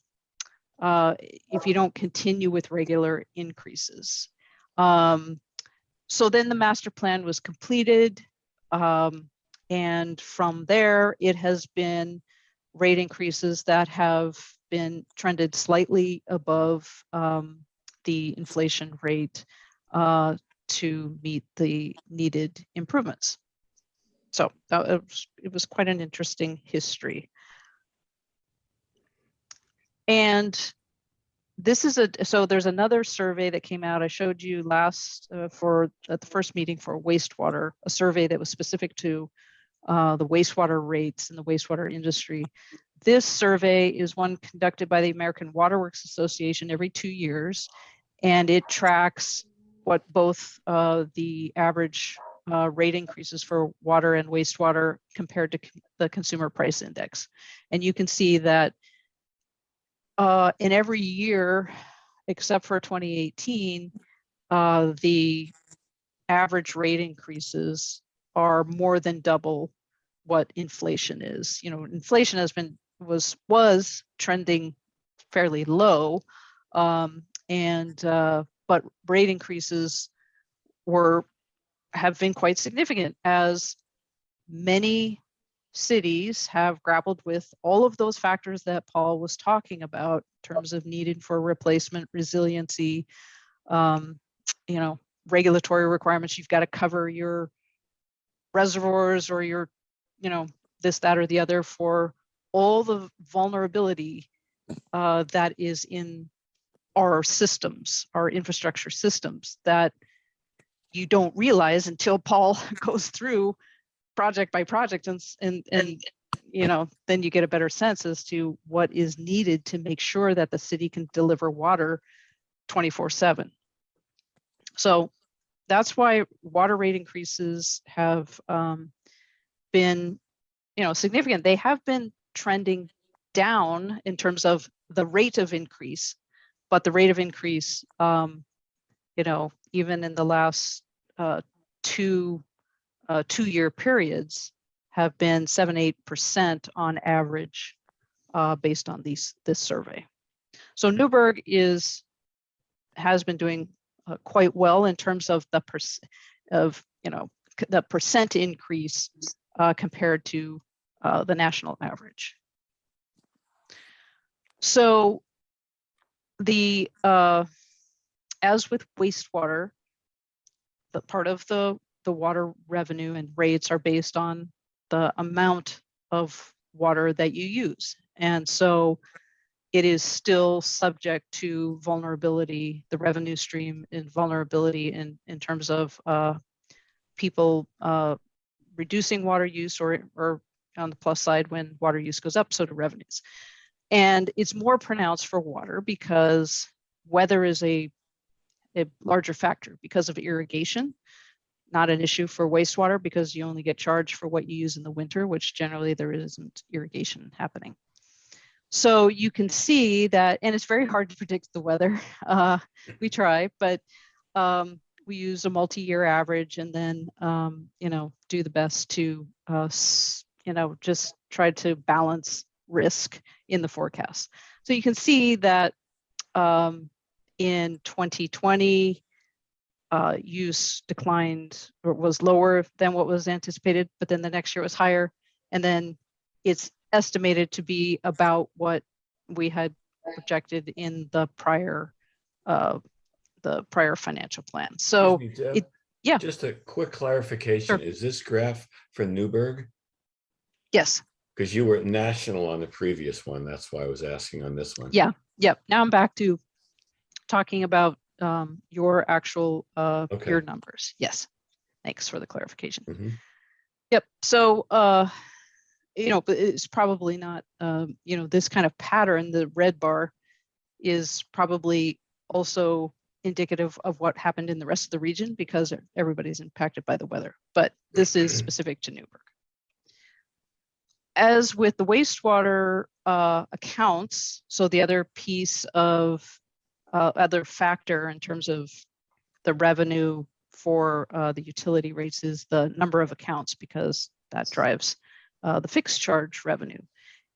you don't continue with regular increases. So then the master plan was completed. And from there, it has been rate increases that have been trended slightly above the inflation rate to meet the needed improvements. So it was quite an interesting history. And this is so there's another survey that came out. I showed you last at the first meeting for wastewater, a survey that was specific to the wastewater rates in the wastewater industry. This survey is one conducted by the American Waterworks Association every 2 years, and it tracks what both the average rate increases for water and wastewater compared to the consumer price index. And you can see that in every year, except for 2018, the average rate increases are more than double what inflation is. Inflation was trending fairly low, but rate increases have been quite significant as many cities have grappled with all of those factors that Paul was talking about in terms of needed for replacement, resiliency, regulatory requirements. You've got to cover your reservoirs or your, this, that, or the other for all the vulnerability that is in our systems, our infrastructure systems, that you don't realize until Paul goes through project by project, and then you get a better sense as to what is needed to make sure that the city can deliver water 24/7. So that's why water rate increases have been, significant. They have been trending down in terms of the rate of increase, but the rate of increase, even in the last two-year periods, have been 7-8% on average, based on this survey. So Newberg has been doing quite well in terms of the the percent increase compared to the national average. So the as with wastewater, the part of the water revenue and rates are based on the amount of water that you use. And so it is still subject to vulnerability, the revenue stream and vulnerability in terms of people reducing water use or on the plus side, when water use goes up, so do revenues. And it's more pronounced for water because weather is a larger factor because of irrigation. Not an issue for wastewater because you only get charged for what you use in the winter, which generally there isn't irrigation happening. So you can see that, and it's very hard to predict the weather. We try, but we use a multi-year average and then, do the best to, just try to balance risk in the forecast. So you can see that in 2020, use declined or was lower than what was anticipated, but then the next year was higher. And then it's estimated to be about what we had projected in the prior financial plan. So Excuse me, Deb, yeah. Just a quick clarification. Sure. Is this graph for Newberg? Yes. Because you were national on the previous one. That's why I was asking on this one. Yeah. Yep. Now I'm back to talking about your actual your numbers. Yes. Thanks for the clarification. Mhm. Yep. So but it's probably not this kind of pattern. The red bar is probably also indicative of what happened in the rest of the region because everybody's impacted by the weather. But this is specific to Newberg. As with the wastewater accounts, so the other piece of other factor in terms of the revenue for the utility rates is the number of accounts because that drives the fixed charge revenue.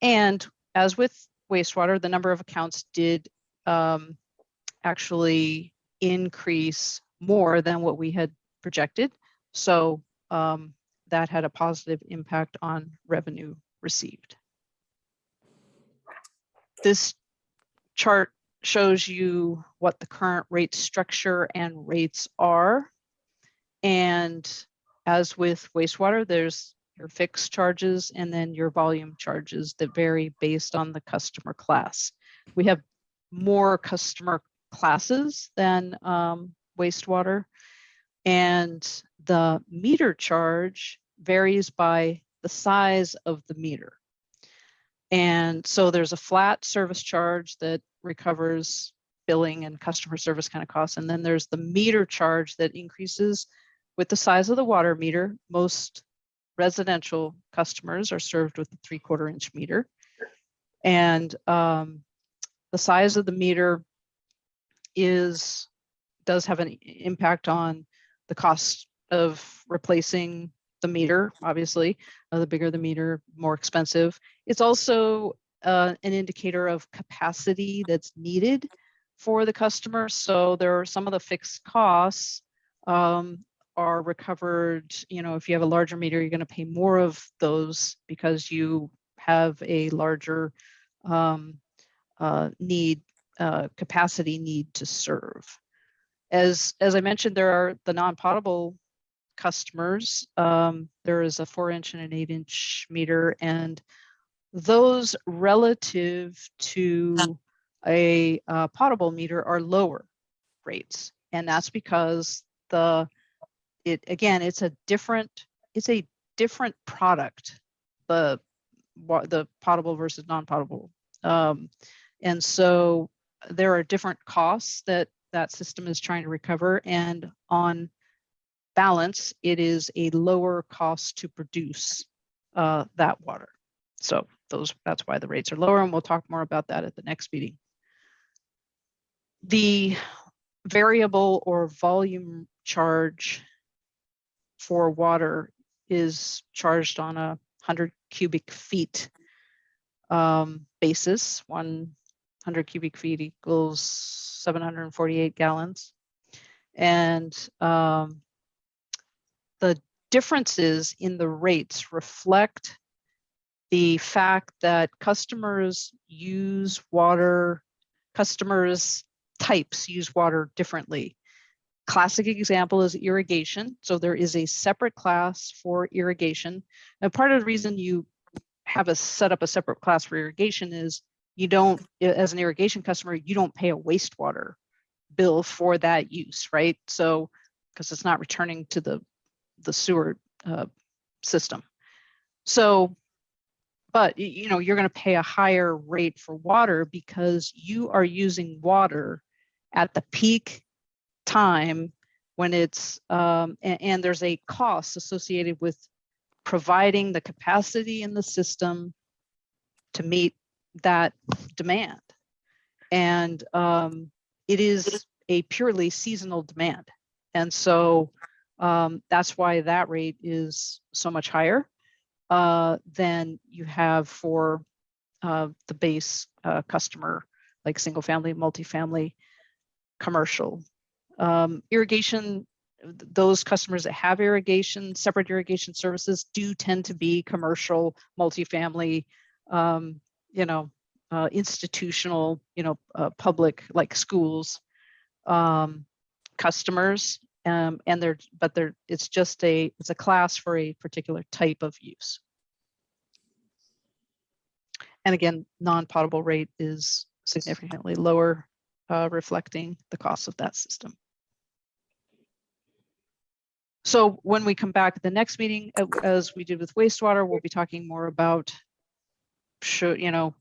And as with wastewater, the number of accounts did actually increase more than what we had projected. So that had a positive impact on revenue received. This chart shows you what the current rate structure and rates are. And as with wastewater, there's your fixed charges and then your volume charges that vary based on the customer class. We have more customer classes than wastewater, and the meter charge varies by the size of the meter. And so there's a flat service charge that recovers billing and customer service kind of costs. And then there's the meter charge that increases with the size of the water meter. Most residential customers are served with a 3/4 inch meter. And the size of the meter does have an impact on the cost of replacing the meter. Obviously, the bigger the meter, more expensive. It's also an indicator of capacity that's needed for the customer. So there are some of the fixed costs are recovered. If you have a larger meter, you're going to pay more of those because you have a larger capacity need to serve. As I mentioned, there are the non-potable customers. There is a 4-inch and an 8-inch meter, and those relative to a potable meter are lower rates, and that's because it's a different product, the potable versus non-potable, and so there are different costs that system is trying to recover, and on balance, it is a lower cost to produce that water. So that's why the rates are lower, and we'll talk more about that at the next meeting. The variable or volume charge for water is charged on a 100 cubic feet basis. 100 cubic feet equals 748 gallons. And the differences in the rates reflect the fact that customers types use water differently. Classic example is irrigation. So there is a separate class for irrigation. And part of the reason you have set up a separate class for irrigation is you don't, as an irrigation customer, you don't pay a wastewater bill for that use, right? So, because it's not returning to the sewer system. So, but you're going to pay a higher rate for water because you are using water at the peak time when it's and there's a cost associated with providing the capacity in the system to meet that demand. And it is a purely seasonal demand. And so that's why that rate is so much higher than you have for the base customer, like single family, multifamily, commercial. Irrigation, those customers that have irrigation, separate irrigation services do tend to be commercial, multifamily, institutional, public, like schools, customers, and it's a class for a particular type of use. And again, non-potable rate is significantly lower, reflecting the cost of that system. So when we come back at the next meeting, as we did with wastewater, we'll be talking more about, in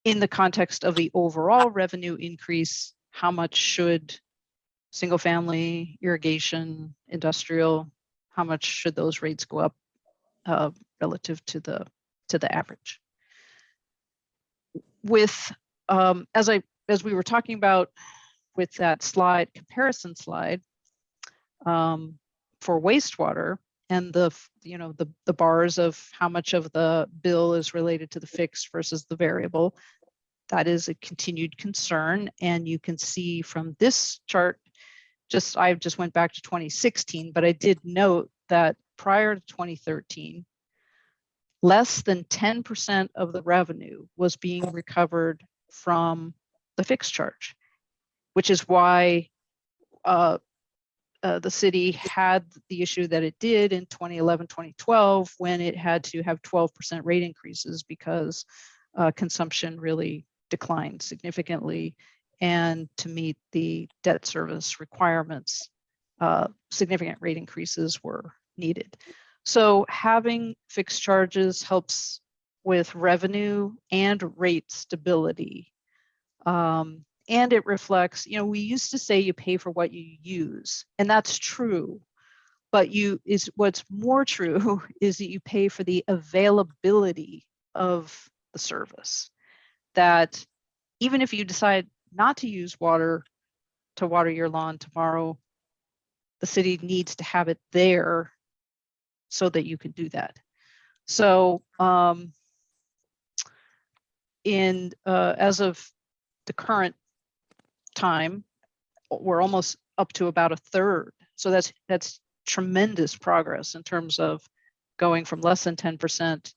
the context of the overall revenue increase, how much should single family, irrigation, industrial, how much should those rates go up relative to the average? With as we were talking about with that comparison slide for wastewater and the bars of how much of the bill is related to the fixed versus the variable, that is a continued concern. And you can see from this chart, I just went back to 2016, but I did note that prior to 2013, less than 10% of the revenue was being recovered from the fixed charge, which is why the city had the issue that it did in 2011, 2012, when it had to have 12% rate increases because consumption really declined significantly. And to meet the debt service requirements, significant rate increases were needed. So having fixed charges helps with revenue and rate stability. And it reflects, we used to say you pay for what you use, and that's true. But what's more true is that you pay for the availability of the service. That even if you decide not to use water to water your lawn tomorrow, the city needs to have it there so that you can do that. So as of the current time, we're almost up to about a third. So that's tremendous progress in terms of going from less than 10%,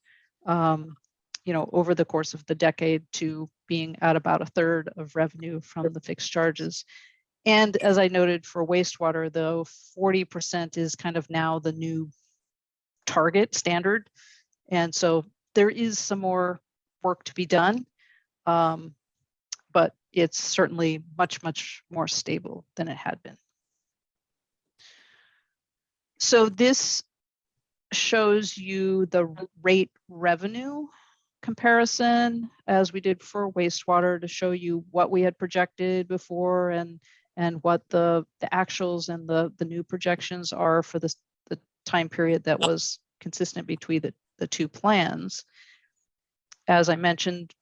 over the course of the decade to being at about a third of revenue from the fixed charges. And as I noted for wastewater, though, 40% is kind of now the new target standard. And so there is some more work to be done, but it's certainly much, much more stable than it had been. So this shows you the rate revenue comparison as we did for wastewater to show you what we had projected before and what the actuals and the new projections are for the time period that was consistent between the two plans. As I mentioned,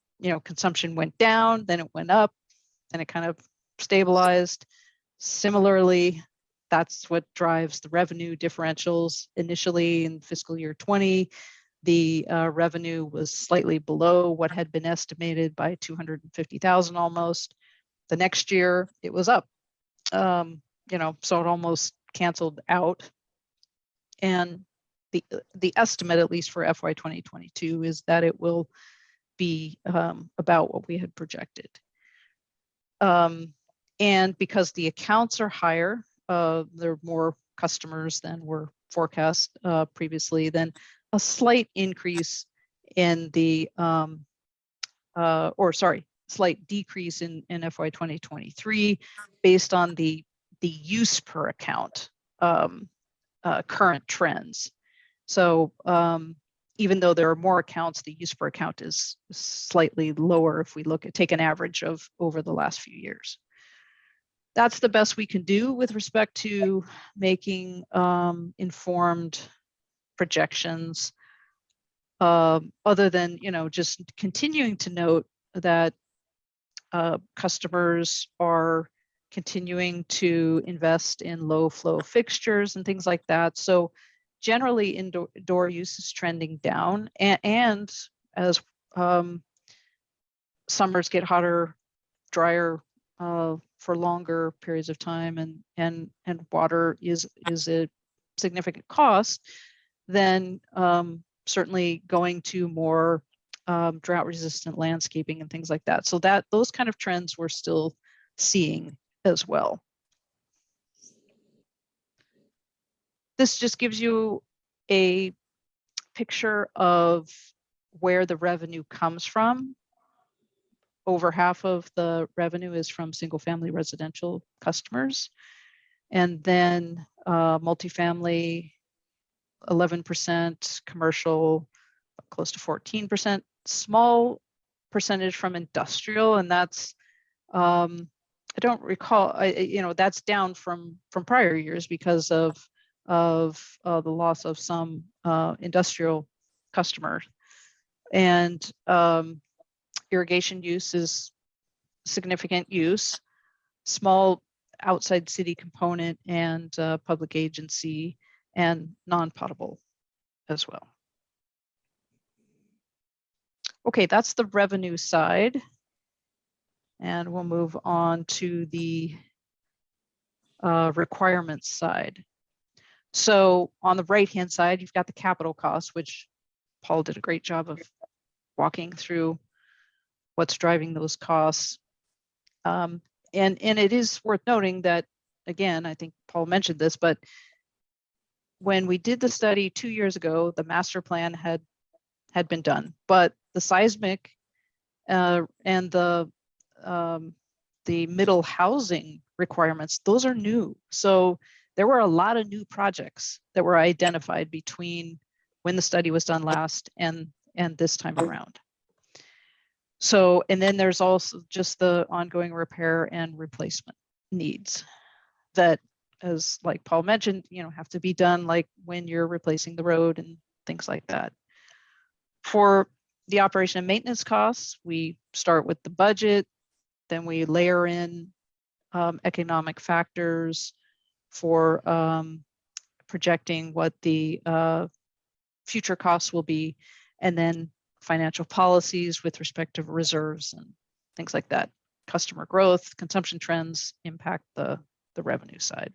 consumption went down, then it went up, and it kind of stabilized. Similarly, that's what drives the revenue differentials. Initially in fiscal year 20, the revenue was slightly below what had been estimated by 250,000 almost. The next year it was up. so it almost canceled out. And the estimate, at least for FY 2022, is that it will be about what we had projected. And because the accounts are higher, there are more customers than were forecast previously, then a slight increase in the, slight decrease in FY 2023 based on the use per account current trends. So even though there are more accounts, the use per account is slightly lower if we take an average of over the last few years. That's the best we can do with respect to making informed projections, other than, just continuing to note that customers are continuing to invest in low flow fixtures and things like that. So generally indoor use is trending down, and as summers get hotter, drier for longer periods of time, and water is a significant cost, then certainly going to more drought resistant landscaping and things like that. So those kind of trends we're still seeing as well. This just gives you a picture of where the revenue comes from. Over half of the revenue is from single family residential customers. And then multifamily, 11%, commercial, close to 14%, small percentage from industrial. And that's, I don't recall, that's down from prior years because of the loss of some industrial customers. And irrigation use is significant use, small outside city component, and public agency, and non-potable as well. Okay, that's the revenue side. And we'll move on to the requirements side. So on the right-hand side, you've got the capital costs, which Paul did a great job of walking through what's driving those costs. And it is worth noting that, again, I think Paul mentioned this, but when we did the study 2 years ago, the master plan had been done, but the seismic and the middle housing requirements, those are new. So there were a lot of new projects that were identified between when the study was done last and this time around. So, and then there's also just the ongoing repair and replacement needs that, as like Paul mentioned, have to be done, like when you're replacing the road and things like that. For the operation and maintenance costs, we start with the budget, then we layer in economic factors for projecting what the future costs will be, and then financial policies with respect to reserves and things like that. Customer growth, consumption trends impact the revenue side.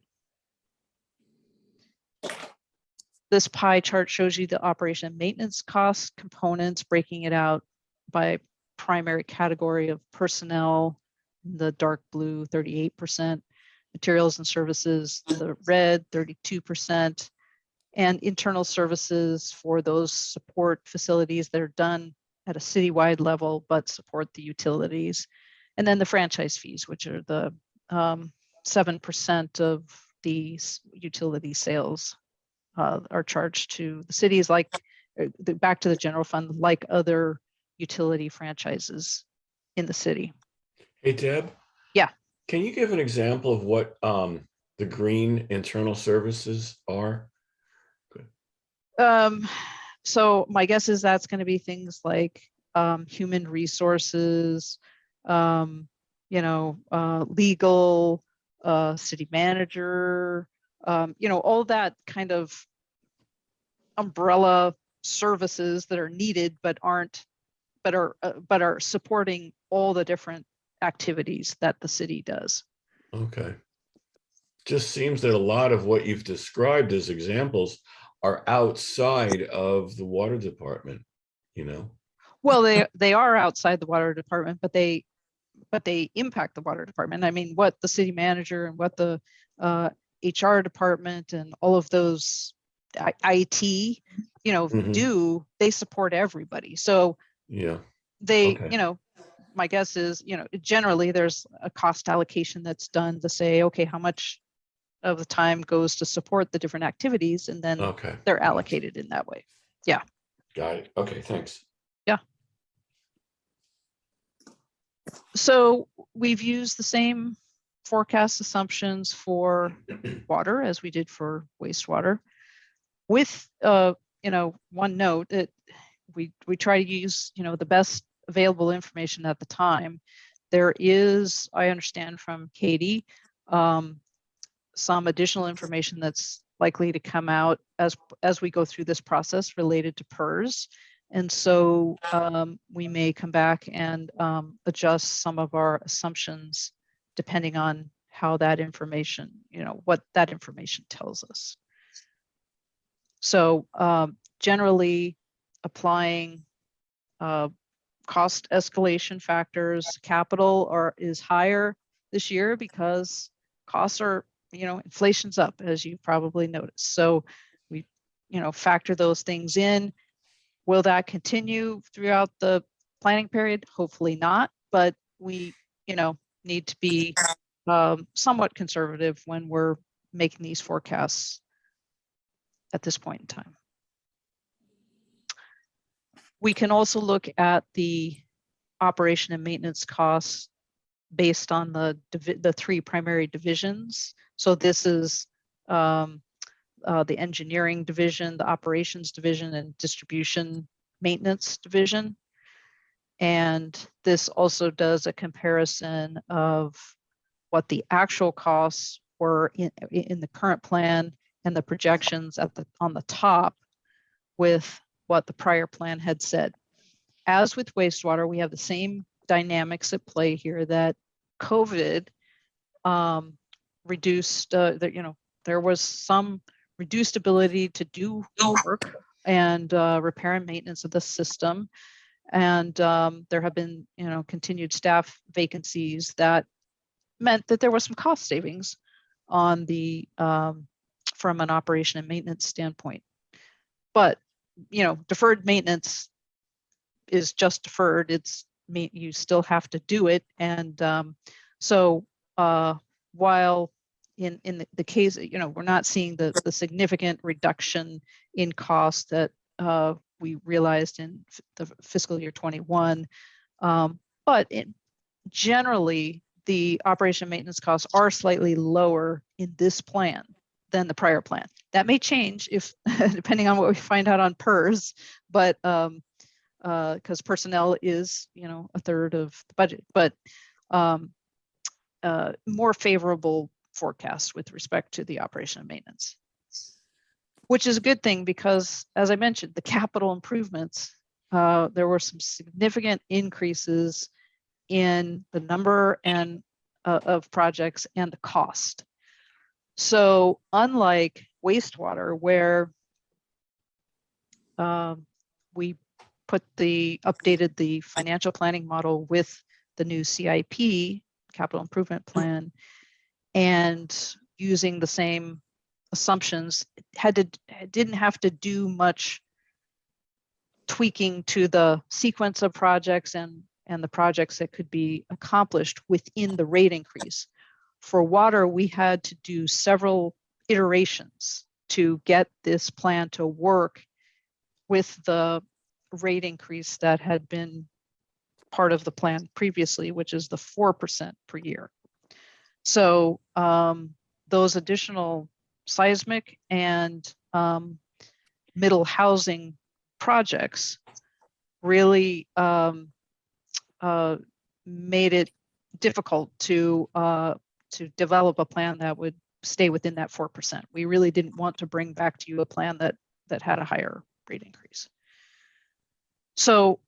This pie chart shows you the operation and maintenance cost components, breaking it out by primary category of personnel, the dark blue, 38%, materials and services, the red, 32%, and internal services for those support facilities that are done at a citywide level, but support the utilities. And then the franchise fees, which are the 7% of the utility sales are charged to the cities, like back to the general fund, like other utility franchises in the city. Hey, Deb. Yeah. Can you give an example of what the green internal services are? So my guess is that's going to be things like human resources, legal, city manager, all that kind of umbrella services that are needed but are supporting all the different activities that the city does. Okay. just seems that a lot of what you've described as examples are outside of the water department, you know? Well, they are outside the water department, but they impact the water department. I mean, what the city manager and what the HR department and all of those IT, you know, Mhm. they support everybody. So Yeah. they, Okay. you know, my guess is, you know, generally there's a cost allocation that's done to say, okay, how much of the time goes to support the different activities, and then Okay. they're Gotcha. allocated in that way. Yeah. Got it. Okay, thanks. Yeah. So we've used the same forecast assumptions for water as we did for wastewater, with you know, one note that we try to use, you know, the best available information at the time. There is, I understand from Katie, some additional information that's likely to come out as we go through this process related to PERS. And so we may come back and adjust some of our assumptions depending on how that information, you know, what that information tells us. So generally applying cost escalation factors, capital is higher this year because costs are, you know, inflation's up, as you probably noticed. So we, you know, factor those things in. Will that continue throughout the planning period? Hopefully not, but we, you know, need to be somewhat conservative when we're making these forecasts at this point in time. We can also look at the operation and maintenance costs based on the three primary divisions. So this is the engineering division, the operations division, and distribution maintenance division. And this also does a comparison of what the actual costs were in the current plan and the projections on the top with what the prior plan had said. As with wastewater, we have the same dynamics at play here, that COVID reduced, you know, there was some reduced ability to do work and repair and maintenance of the system. And there have been, you know, continued staff vacancies that meant that there was some cost savings on the from an operation and maintenance standpoint. But, you know, deferred maintenance is just deferred. It's, you still have to do it. And so while in the case, you know, we're not seeing the significant reduction in cost that we realized in the fiscal year 21, but generally the operation maintenance costs are slightly lower in this plan than the prior plan. That may change if depending on what we find out on PERS, but because personnel is, you know, a third of the budget, but more favorable forecast with respect to the operation and maintenance, which is a good thing because, as I mentioned, the capital improvements, there were some significant increases in the number and of projects and the cost. So unlike wastewater, where we updated the financial planning model with the new CIP, capital improvement plan, and using the same assumptions, didn't have to do much tweaking to the sequence of projects and the projects that could be accomplished within the rate increase. For water, we had to do several iterations to get this plan to work with the rate increase that had been part of the plan previously, which is the 4% per year. So those additional seismic and middle housing projects really made it difficult to develop a plan that would stay within that 4%. We really didn't want to bring back to you a plan that had a higher rate increase. So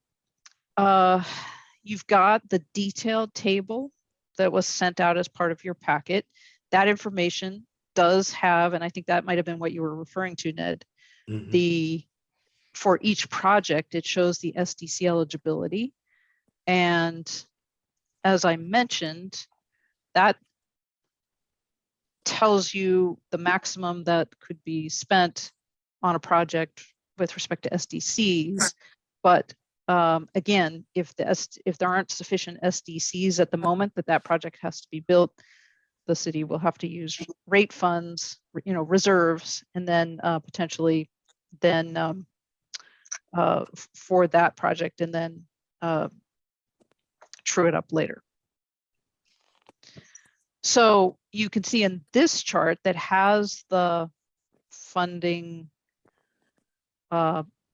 you've got the detailed table that was sent out as part of your packet That information does have, and I think that might have been what you were referring to, Ned, for each project, it shows the SDC eligibility. And as I mentioned, that tells you the maximum that could be spent on a project with respect to SDCs. But again, if there aren't sufficient SDCs at the moment that project has to be built, the city will have to use rate funds, reserves, and then potentially then for that project, and then true it up later. So you can see in this chart that has the funding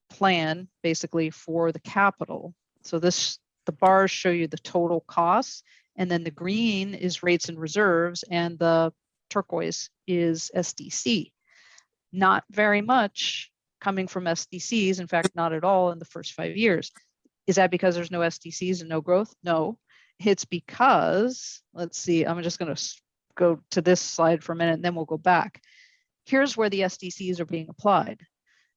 plan basically for the capital. So the bars show you the total costs, and then the green is rates and reserves, and the turquoise is SDC. Not very much coming from SDCs, in fact, not at all in the first 5 years. Is that because there's no SDCs and no growth? No, it's because, let's see, I'm just going to go to this slide for a minute and then we'll go back. Here's where the SDCs are being applied.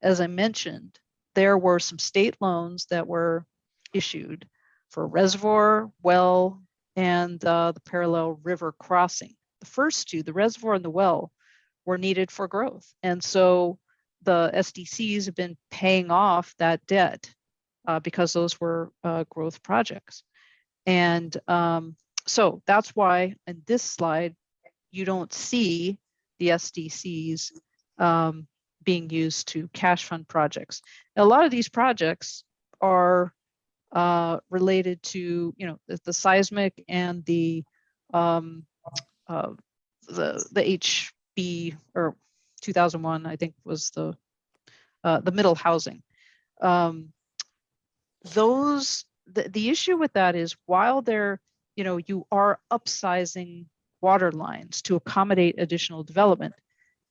As I mentioned, there were some state loans that were issued for Reservoir, well, and the parallel river crossing. The first two, the Reservoir and the well, were needed for growth. And so the SDCs have been paying off that debt because those were growth projects. And so that's why in this slide, you don't see the SDCs being used to cash fund projects. Now, a lot of these projects are related to, the seismic and the HB, or 2001, I think, was the middle housing. The issue with that is, while they're, you are upsizing water lines to accommodate additional development,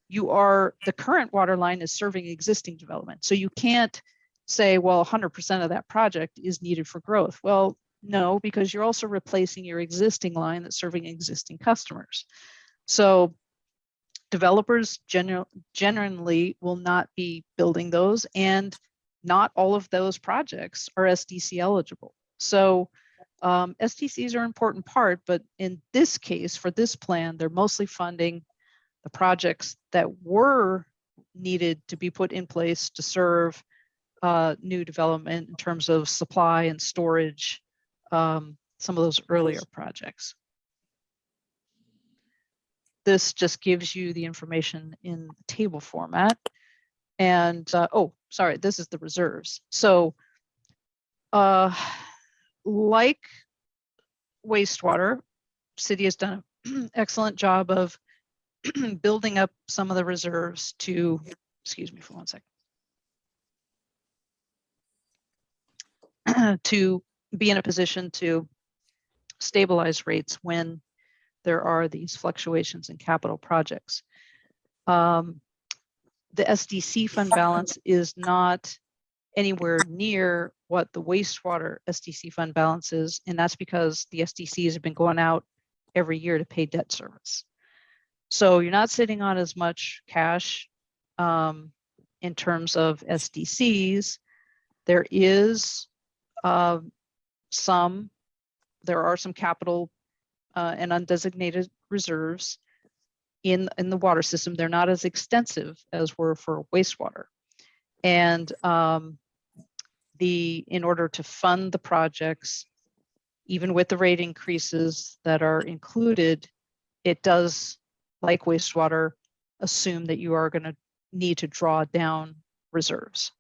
the current water line is serving existing development. So you can't say, well, 100% of that project is needed for growth. Well, no, because you're also replacing your existing line that's serving existing customers. So developers generally will not be building those, and not all of those projects are SDC eligible. So SDCs are an important part, but in this case, for this plan, they're mostly funding the projects that were needed to be put in place to serve new development in terms of supply and storage, some of those earlier projects. This just gives you the information in table format. And, oh, sorry, this is the reserves. So like wastewater, city has done an excellent job of building up some of the reserves to, excuse me for 1 second, to be in a position to stabilize rates when there are these fluctuations in capital projects. The SDC fund balance is not anywhere near what the wastewater SDC fund balance is, and that's because the SDCs have been going out every year to pay debt service. So you're not sitting on as much cash in terms of SDCs. There are some capital and undesignated reserves in the water system. They're not as extensive as were for wastewater. And in order to fund the projects, even with the rate increases that are included, it does, like wastewater, assume that you are going to need to draw down reserves.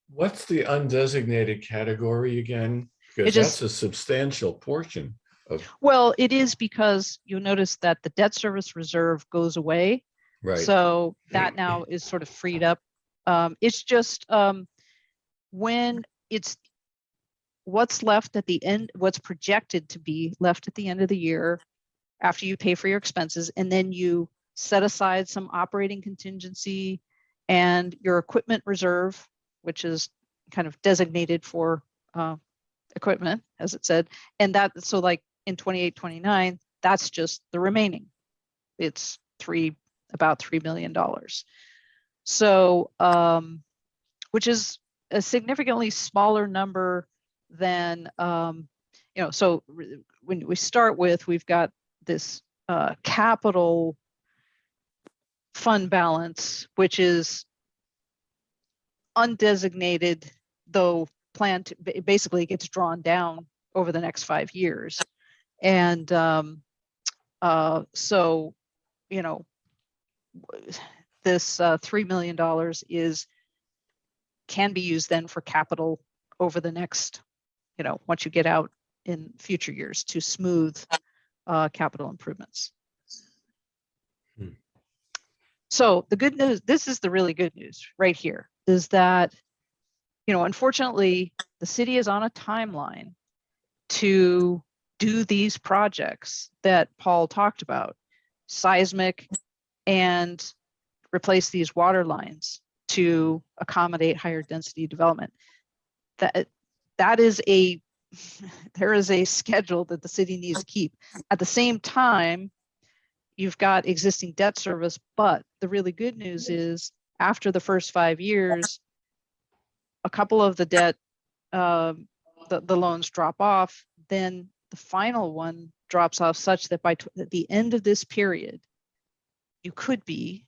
What's the undesignated category again? Because that's a substantial portion of. Well, it is, because you'll notice that the debt service reserve goes away. Right. So that now is sort of freed up. It's just when it's what's left at the end, what's projected to be left at the end of the year after you pay for your expenses, and then you set aside some operating contingency and your equipment reserve, which is kind of designated for equipment, as it said. And that, so like in 28, 29, that's just the remaining. it's about $3 million. So, which is a significantly smaller number than, so when we start with, we've got this capital fund balance, which is undesignated, though planned, basically gets drawn down over the next 5 years. And so, this $3 million can be used then for capital over the next, once you get out in future years to smooth capital improvements. So the good news, this is the really good news right here, is that, unfortunately, the city is on a timeline to do these projects that Paul talked about, seismic and replace these water lines to accommodate higher density development. That is there is a schedule that the city needs to keep. At the same time, you've got existing debt service, but the really good news is after the first 5 years, a couple of the debt, the loans drop off, then the final one drops off such that by the end of this period, you could be,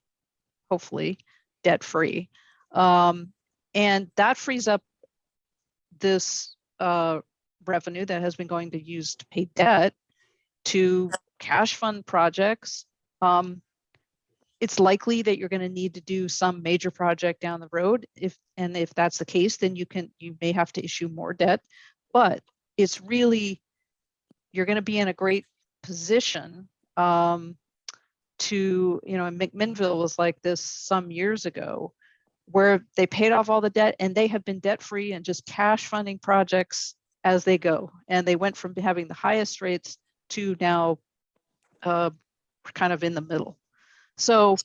hopefully, debt-free. And that frees up this revenue that has been going to use to pay debt to cash fund projects. It's likely that you're going to need to do some major project down the road. If that's the case, then you may have to issue more debt. But it's really, you're going to be in a great position to, McMinnville was like this some years ago, where they paid off all the debt and they have been debt free and just cash funding projects as they go. And they went from having the highest rates to now kind of in the middle. So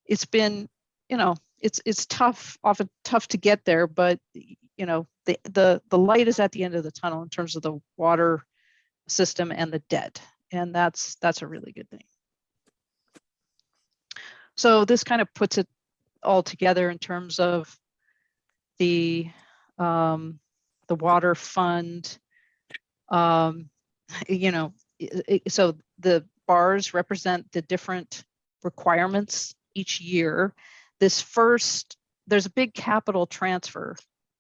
it's been, it's tough, often tough to get there, but the light is at the end of the tunnel in terms of the water system and the debt. And that's a really good thing. So this kind of puts it all together in terms of the water fund. So the bars represent the different requirements each year. There's a big capital transfer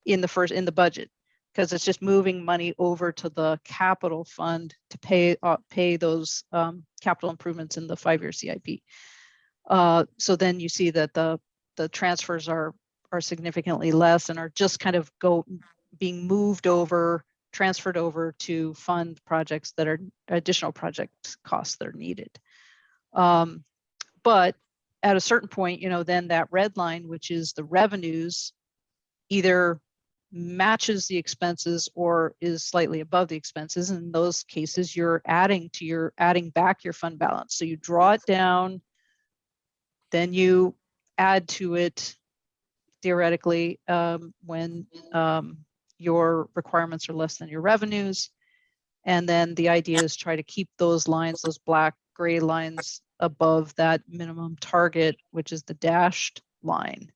in the budget, because it's just moving money over to the capital fund to pay those capital improvements in the 5-year CIP. So then you see that the transfers are significantly less and are just kind of being transferred over to fund projects that are additional project costs that are needed. But at a certain point, then that red line, which is the revenues, either matches the expenses or is slightly above the expenses. In those cases, you're adding back your fund balance. So you draw it down, then you add to it theoretically when your requirements are less than your revenues. And then the idea is try to keep those lines, those black gray lines, above that minimum target, which is the dashed line.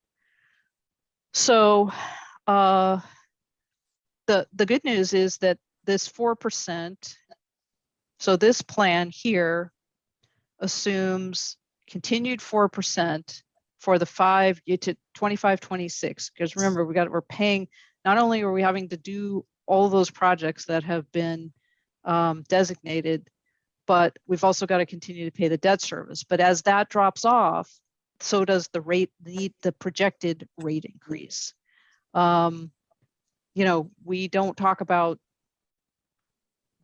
So the good news is that this 4%, so this plan here assumes continued 4% for the 5 to 25, 26. Because remember, we're paying, not only are we having to do all those projects that have been designated, but we've also got to continue to pay the debt service. But as that drops off, so does the projected rate increase. We don't talk about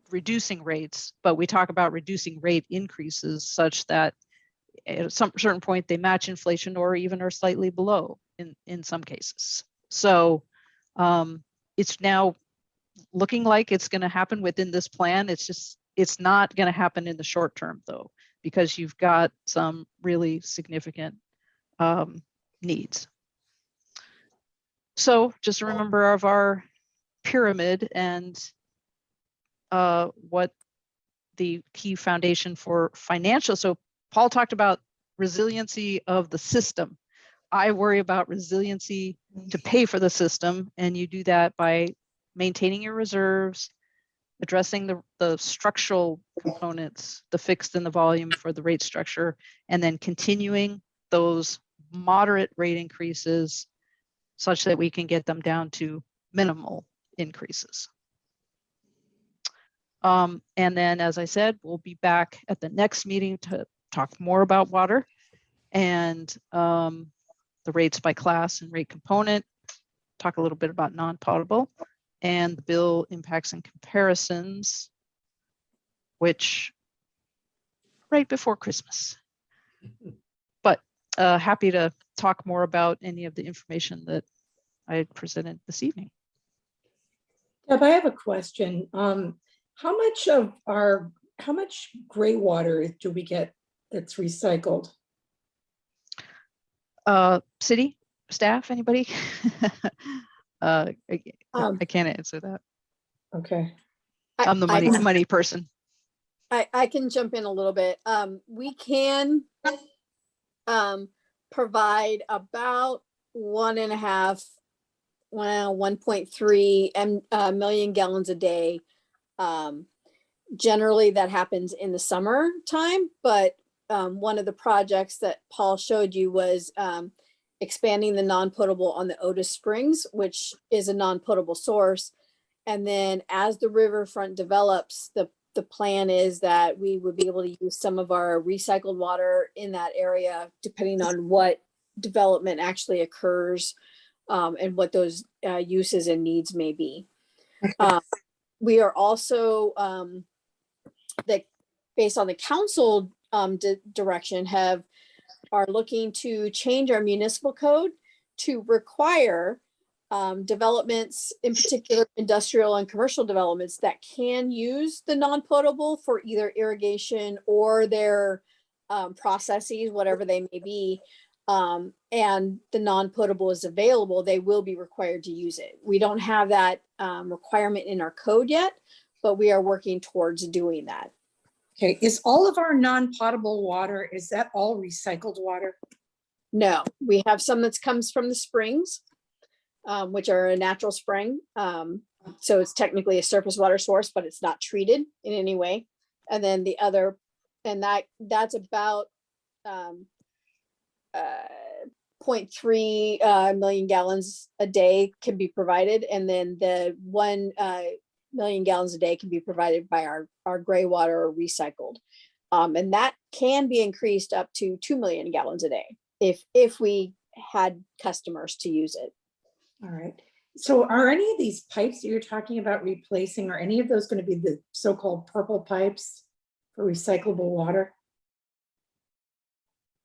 reducing rates, but we talk about reducing rate increases such that at some certain point they match inflation or even are slightly below in some cases. So it's now looking like it's going to happen within this plan. It's not going to happen in the short term, though, because you've got some really significant needs. So just remember of our pyramid and what the key foundation for financial. So Paul talked about resiliency of the system. I worry about resiliency to pay for the system, and you do that by maintaining your reserves, addressing the structural components, the fixed and the volume for the rate structure, and then continuing those moderate rate increases such that we can get them down to minimal increases. And then, as I said, we'll be back at the next meeting to talk more about water and the rates by class and rate component, talk a little bit about non-potable and the bill impacts and comparisons, which right before Christmas. But happy to talk more about any of the information that I had presented this evening. Deb, I have a question. How much gray water do we get that's recycled? City staff, anybody? I can't answer that. Okay. I'm the money person. I can jump in a little bit. We can provide about 1.3 million gallons a day. Generally that happens in the summertime, but one of the projects that Paul showed you was expanding the non-potable on the Otis Springs, which is a non-potable source. And then as the riverfront develops, the plan is that we would be able to use some of our recycled water in that area, depending on what development actually occurs and what those uses and needs may be. We are also, based on the council direction, are looking to change our municipal code to require developments, in particular industrial and commercial developments, that can use the non-potable for either irrigation or their processes, whatever they may be, and the non-potable is available, they will be required to use it. We don't have that requirement in our code yet, but we are working towards doing that. Okay, is all of our non-potable water, is that all recycled water? No, we have some that comes from the springs, which are a natural spring. So it's technically a surface water source, but it's not treated in any way. And then the other, and that's about 0.3 million gallons a day can be provided. And then the 1 million gallons a day can be provided by our gray water or recycled. And that can be increased up to 2 million gallons a day if we had customers to use it. All right. So are any of these pipes that you're talking about replacing, are any of those going to be the so-called purple pipes for recyclable water?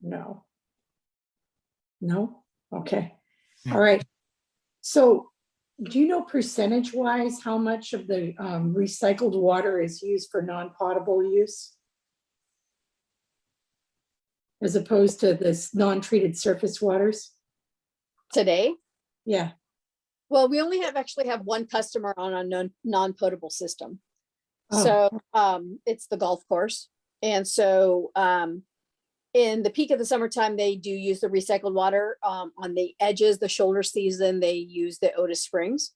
No. No? Okay. All right. So do you know percentage wise how much of the recycled water is used for non-potable use? As opposed to this non-treated surface waters? Today? Yeah. Well, we only actually have one customer on a non-potable system. Oh. So it's the golf course. And so in the peak of the summertime, they do use the recycled water. On the edges, the shoulder season, they use the Otis Springs.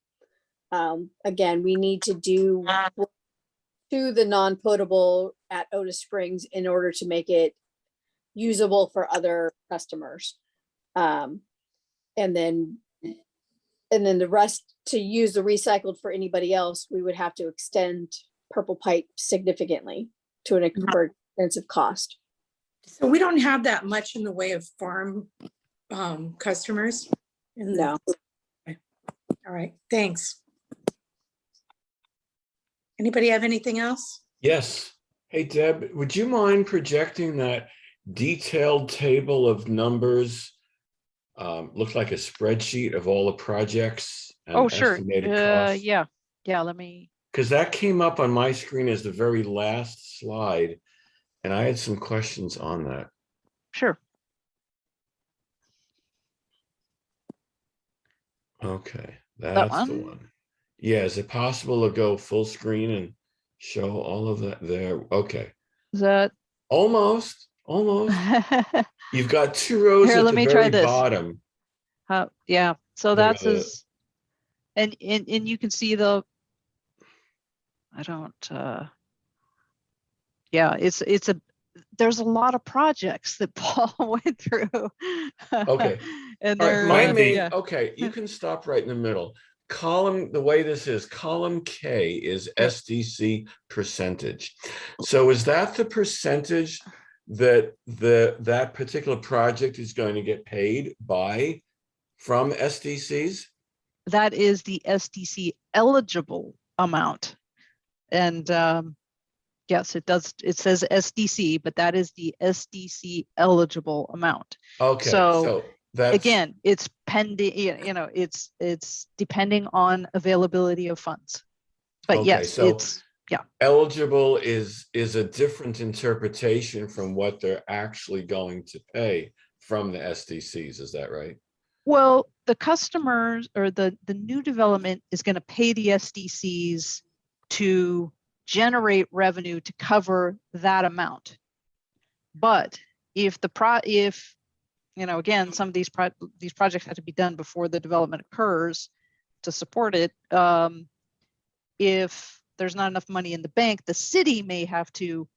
Again, we need to do the non-potable at Otis Springs in order to make it usable for other customers. And then the rest, to use the recycled for anybody else, we would have to extend purple pipe significantly to an expensive cost. So we don't have that much in the way of farm customers? No. Okay. All right, thanks. Anybody have anything else? Yes. Hey, Deb, would you mind projecting that detailed table of numbers? Looks like a spreadsheet of all the projects. And Oh, sure. estimated costs. Yeah. Let me. Because that came up on my screen as the very last slide. And I had some questions on that. Sure. Okay, That that's the one? one. Yeah, is it possible to go full screen and show all of that there? Okay, Is that almost. Almost. You've got 2 rows Here, at let the me try very this. bottom. Yeah, so There that's you go. his, and you can see the, I don't, yeah, there's a lot of projects that Paul went through. Okay. And All right, they're, my main, yeah, okay, you can stop right in the middle. Column, the way this is, column K is Yeah. SDC percentage. So is that the percentage that that particular project is going to get paid by from SDCs? that is the SDC eligible amount. And yes, it does, it says SDC, but that is the SDC eligible amount. Okay, So so that's again, it's pending, it's depending on availability of funds. But okay, yes, so it's, yeah, eligible is a different interpretation from what they're actually going to pay from the SDCs, is that right? well, the customers or the new development is going to pay the SDCs to generate revenue to cover that amount. But if again, some of these projects have to be done before the development occurs to support it. If there's not enough money in the bank, the city may have to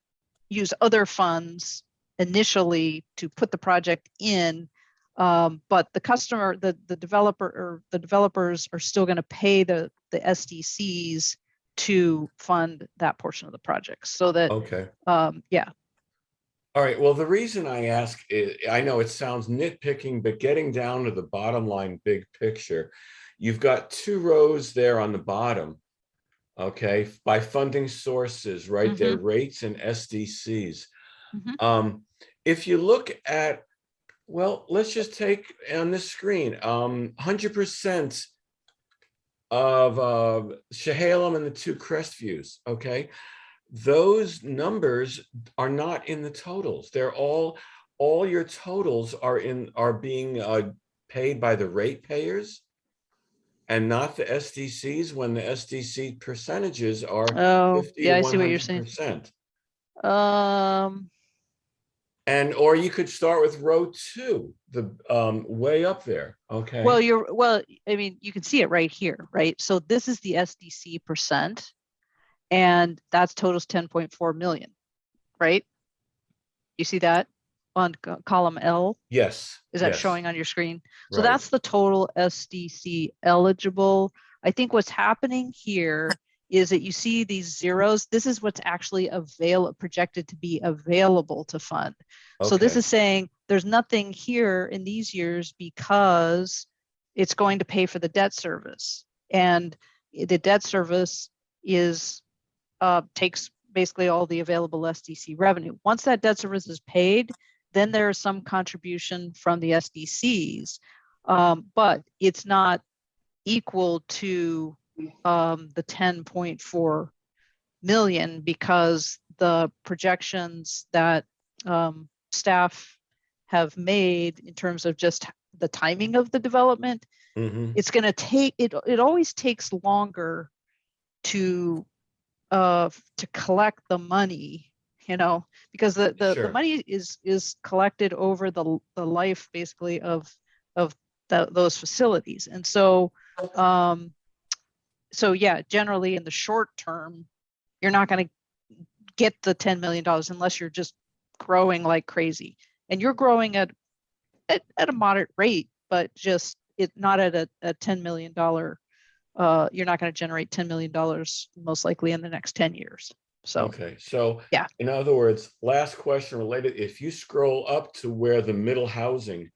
use other funds initially to put the project in. But the customer, the developer or the developers are still going to pay the SDCs to fund that portion of the project. So that, Okay. yeah. All right. Well, the reason I ask is, I know it sounds nitpicking, but getting down to the bottom line, big picture, you've got 2 rows there on the bottom. Okay, by funding sources, right there, rates and SDCs. If you look at, well, let's just take on this screen, 100% of Chehalem and the 2 Crestviews. Okay, those numbers are not in the totals. They're all your totals are being paid by the ratepayers and not the SDCs, when the SDC percentages are 50 yeah, to I see what you're saying. 100%. And or you could start with row 2, the way up there. Okay. Well, I mean, you can see it right here, right? So this is the SDC percent, and that's totals 10.4 million, right? You see that on column L? Yes. Is that yes. showing on your screen? So Right. that's the total SDC eligible. I think what's happening here is that you see these zeros. This is what's actually projected to be available to fund. Okay. So this is saying there's nothing here in these years because it's going to pay for the debt service, and the debt service is takes basically all the available SDC revenue. Once that debt service is paid, then there is some contribution from the SDCs, but it's not equal to the 10.4 million because the projections that staff have made in terms of just the timing of the development, it's going to take, it always takes longer to collect the money, because the Sure. money is collected over the life basically of those facilities. And so yeah, generally in the short term, you're not going to get the $10 million unless you're just growing like crazy, and you're growing at a moderate rate, but just not at a $10 million. You're not going to generate $10 million most likely in the next 10 years. So, okay. So yeah. In other words, last question related, if you scroll up to where the middle housing,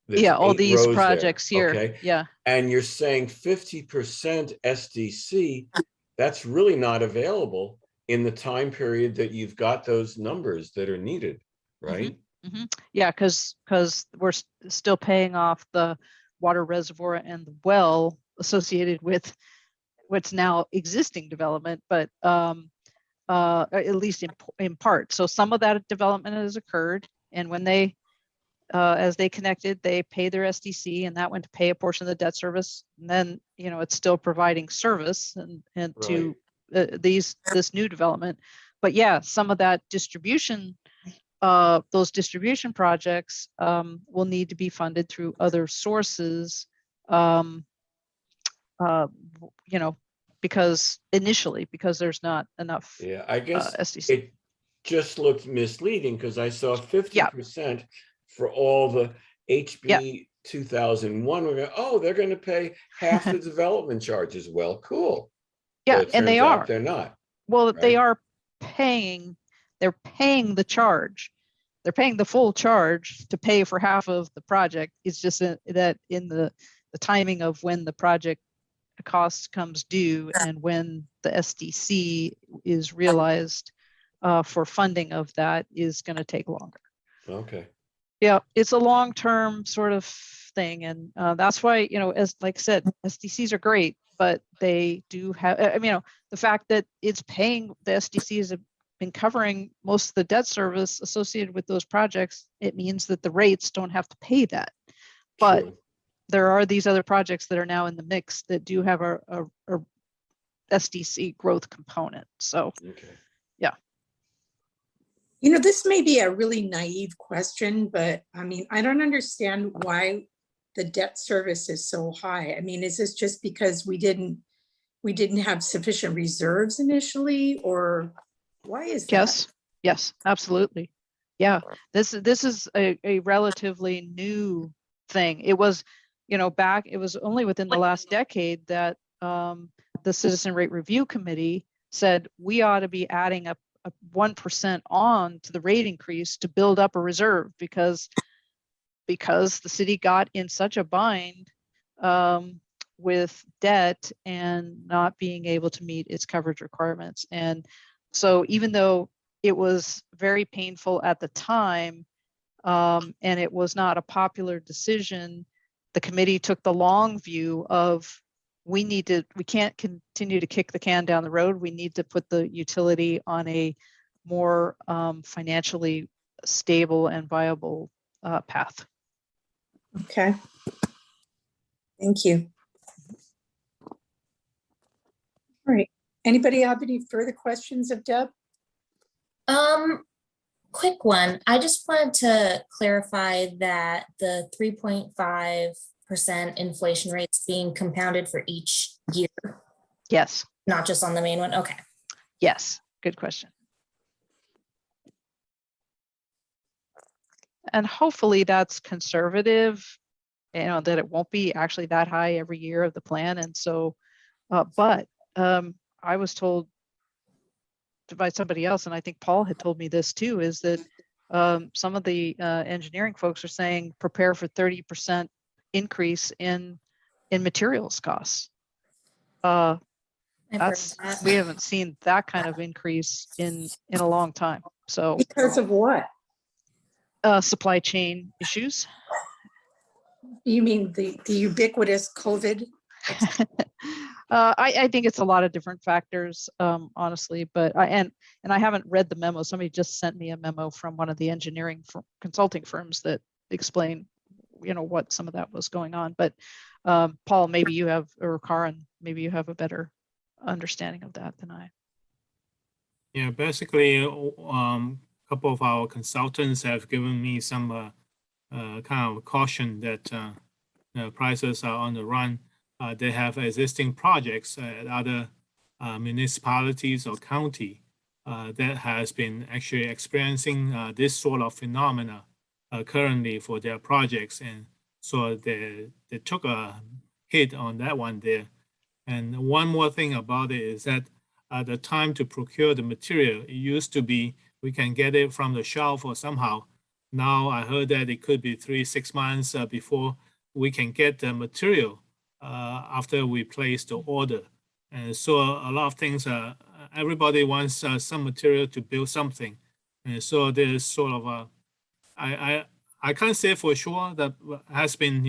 yeah, all 8 these rows projects there, here. okay? Yeah. And you're saying 50% SDC, that's really not available in the time period that you've got those numbers that are needed, right? Yeah, because we're still paying off the water reservoir and the well associated with what's now existing development, but at least in part. So some of that development has occurred, and when they as they connected, they pay their SDC, and that went to pay a portion of the debt service. And then, it's still providing service and to this new development. But yeah, some of that distribution those distribution projects will need to be funded through other sources, because there's not enough Yeah, I guess SDC. it just looked misleading because I saw 50% for all the HB 2001. We're going, oh, they're going to pay half the development charges. Well, cool. Yeah, But it and they turns out are. they're not. Well, they right? are paying, they're paying the charge. They're paying the full charge to pay for half of the project. It's just that in the timing of when the project cost comes due and when the SDC is realized for funding of that is going to take longer. Okay. Yeah, it's a long-term sort of thing. And that's why, as like I said, SDCs are great, but they do have, the fact that it's paying, the SDCs have been covering most of the debt service associated with those projects, it means that the rates don't have to pay that. But True. there are these other projects that are now in the mix that do have a SDC growth component. So, Okay. This may be a really naive question, but I don't understand why the debt service is so high. Is this just because we didn't have sufficient reserves initially, or why is that? Yes, absolutely. Yeah, this is a relatively new thing. It was, it was only within the last decade that the Citizen Rate Review Committee said we ought to be adding a 1% on to the rate increase to build up a reserve because the city got in such a bind with debt and not being able to meet its coverage requirements. And so even though it was very painful at the time, and it was not a popular decision, the committee took the long view of we can't continue to kick the can down the road. We need to put the utility on a more financially stable and viable path. Okay. Thank you. All right. Anybody have any further questions of Deb? Quick one. I just wanted to clarify that the 3.5% inflation rate's being compounded for each year, Yes. not just on the main one. Okay. Yes. Good question. And hopefully that's conservative, that it won't be actually that high every year of the plan. And so, but I was told by somebody else, and I think Paul had told me this too, is that some of the engineering folks are saying prepare for 30% increase in materials costs. We haven't seen that kind of increase in a long time. So because of what? Supply chain issues. You mean the ubiquitous COVID? I think it's a lot of different factors, honestly, but I haven't read the memo. Somebody just sent me a memo from one of the engineering consulting firms that explain, what some of that was going on. But Paul, maybe you have, or Karin, maybe you have a better understanding of that than I. Yeah, basically, couple of our consultants have given me some kind of caution that the prices are on the run. They have existing projects at other municipalities or county that has been actually experiencing this sort of phenomena currently for their projects, and so they took a hit on that one there. And one more thing about it is that the time to procure the material, it used to be we can get it from the shelf or somehow. Now I heard that it could be 3-6 months before we can get the material after we place the order. And so a lot of things, everybody wants some material to build something. And so there's sort of I can't say for sure that has been,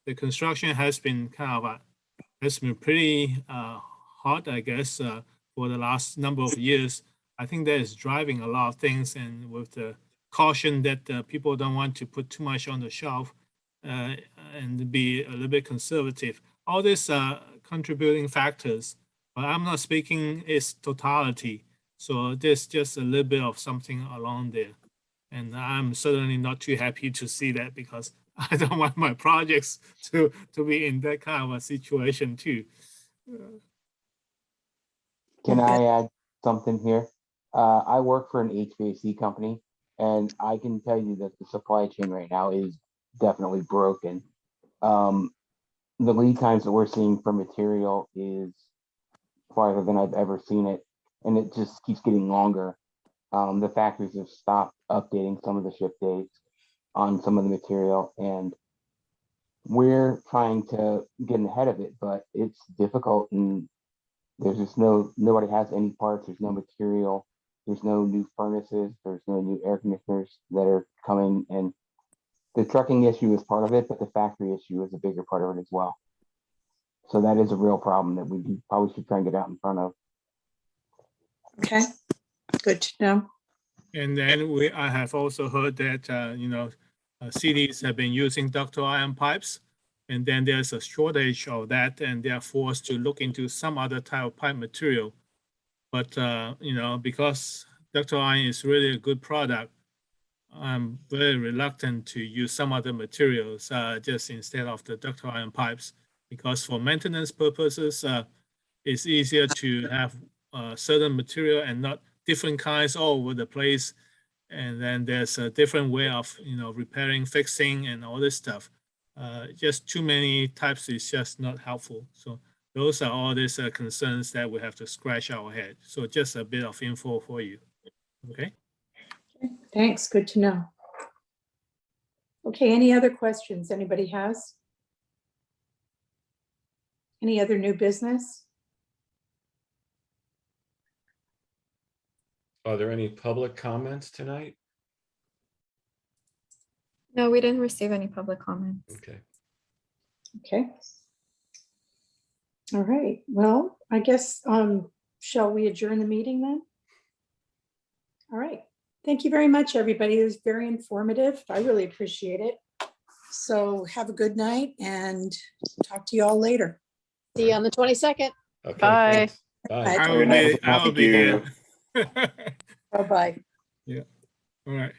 the construction has been kind of has been pretty hot, I guess, for the last number of years. I think that is driving a lot of things, and with the caution that people don't want to put too much on the shelf and be a little bit conservative. All these contributing factors, but I'm not speaking its totality. So there's just a little bit of something along there. And I'm certainly not too happy to see that because I don't want my projects to be in that kind of a situation too. Can I add something here? I work for an HVAC company, and I can tell you that the supply chain right now is definitely broken. The lead times that we're seeing for material is farther than I've ever seen it, and it just keeps getting longer. The factories have stopped updating some of the ship dates on some of the material, and we're trying to get ahead of it, but it's difficult, and there's just nobody has any parts, there's no material, there's no new furnaces, there's no new air conditioners that are coming, and the trucking issue is part of it, but the factory issue is a bigger part of it as well. So that is a real problem that we probably should try and get out in front of. Okay, good to know. And then I have also heard that, cities have been using ductile iron pipes, and then there's a shortage of that, and they are forced to look into some other type of pipe material. But, because ductile iron is really a good product, I'm very reluctant to use some other materials just instead of the ductile iron pipes, because for maintenance purposes, it's easier to have certain material and not different kinds all over the place. And then there's a different way of, repairing, fixing, and all this stuff. Just too many types is just not helpful. So those are all these concerns that we have to scratch our head. So just a bit of info for you. Okay. Thanks, good to know. Okay, any other questions anybody has? Any other new business? Are there any public comments tonight? No, we didn't receive any public comments. Okay. Okay. All right, well, I guess, shall we adjourn the meeting then? All right, thank you very much, everybody. It was very informative. I really appreciate it. So have a good night and talk to you all later. See you on the 22nd. Okay. Bye. Thanks. Bye. Bye. I will be Thank there. Bye-bye. Yeah. All right.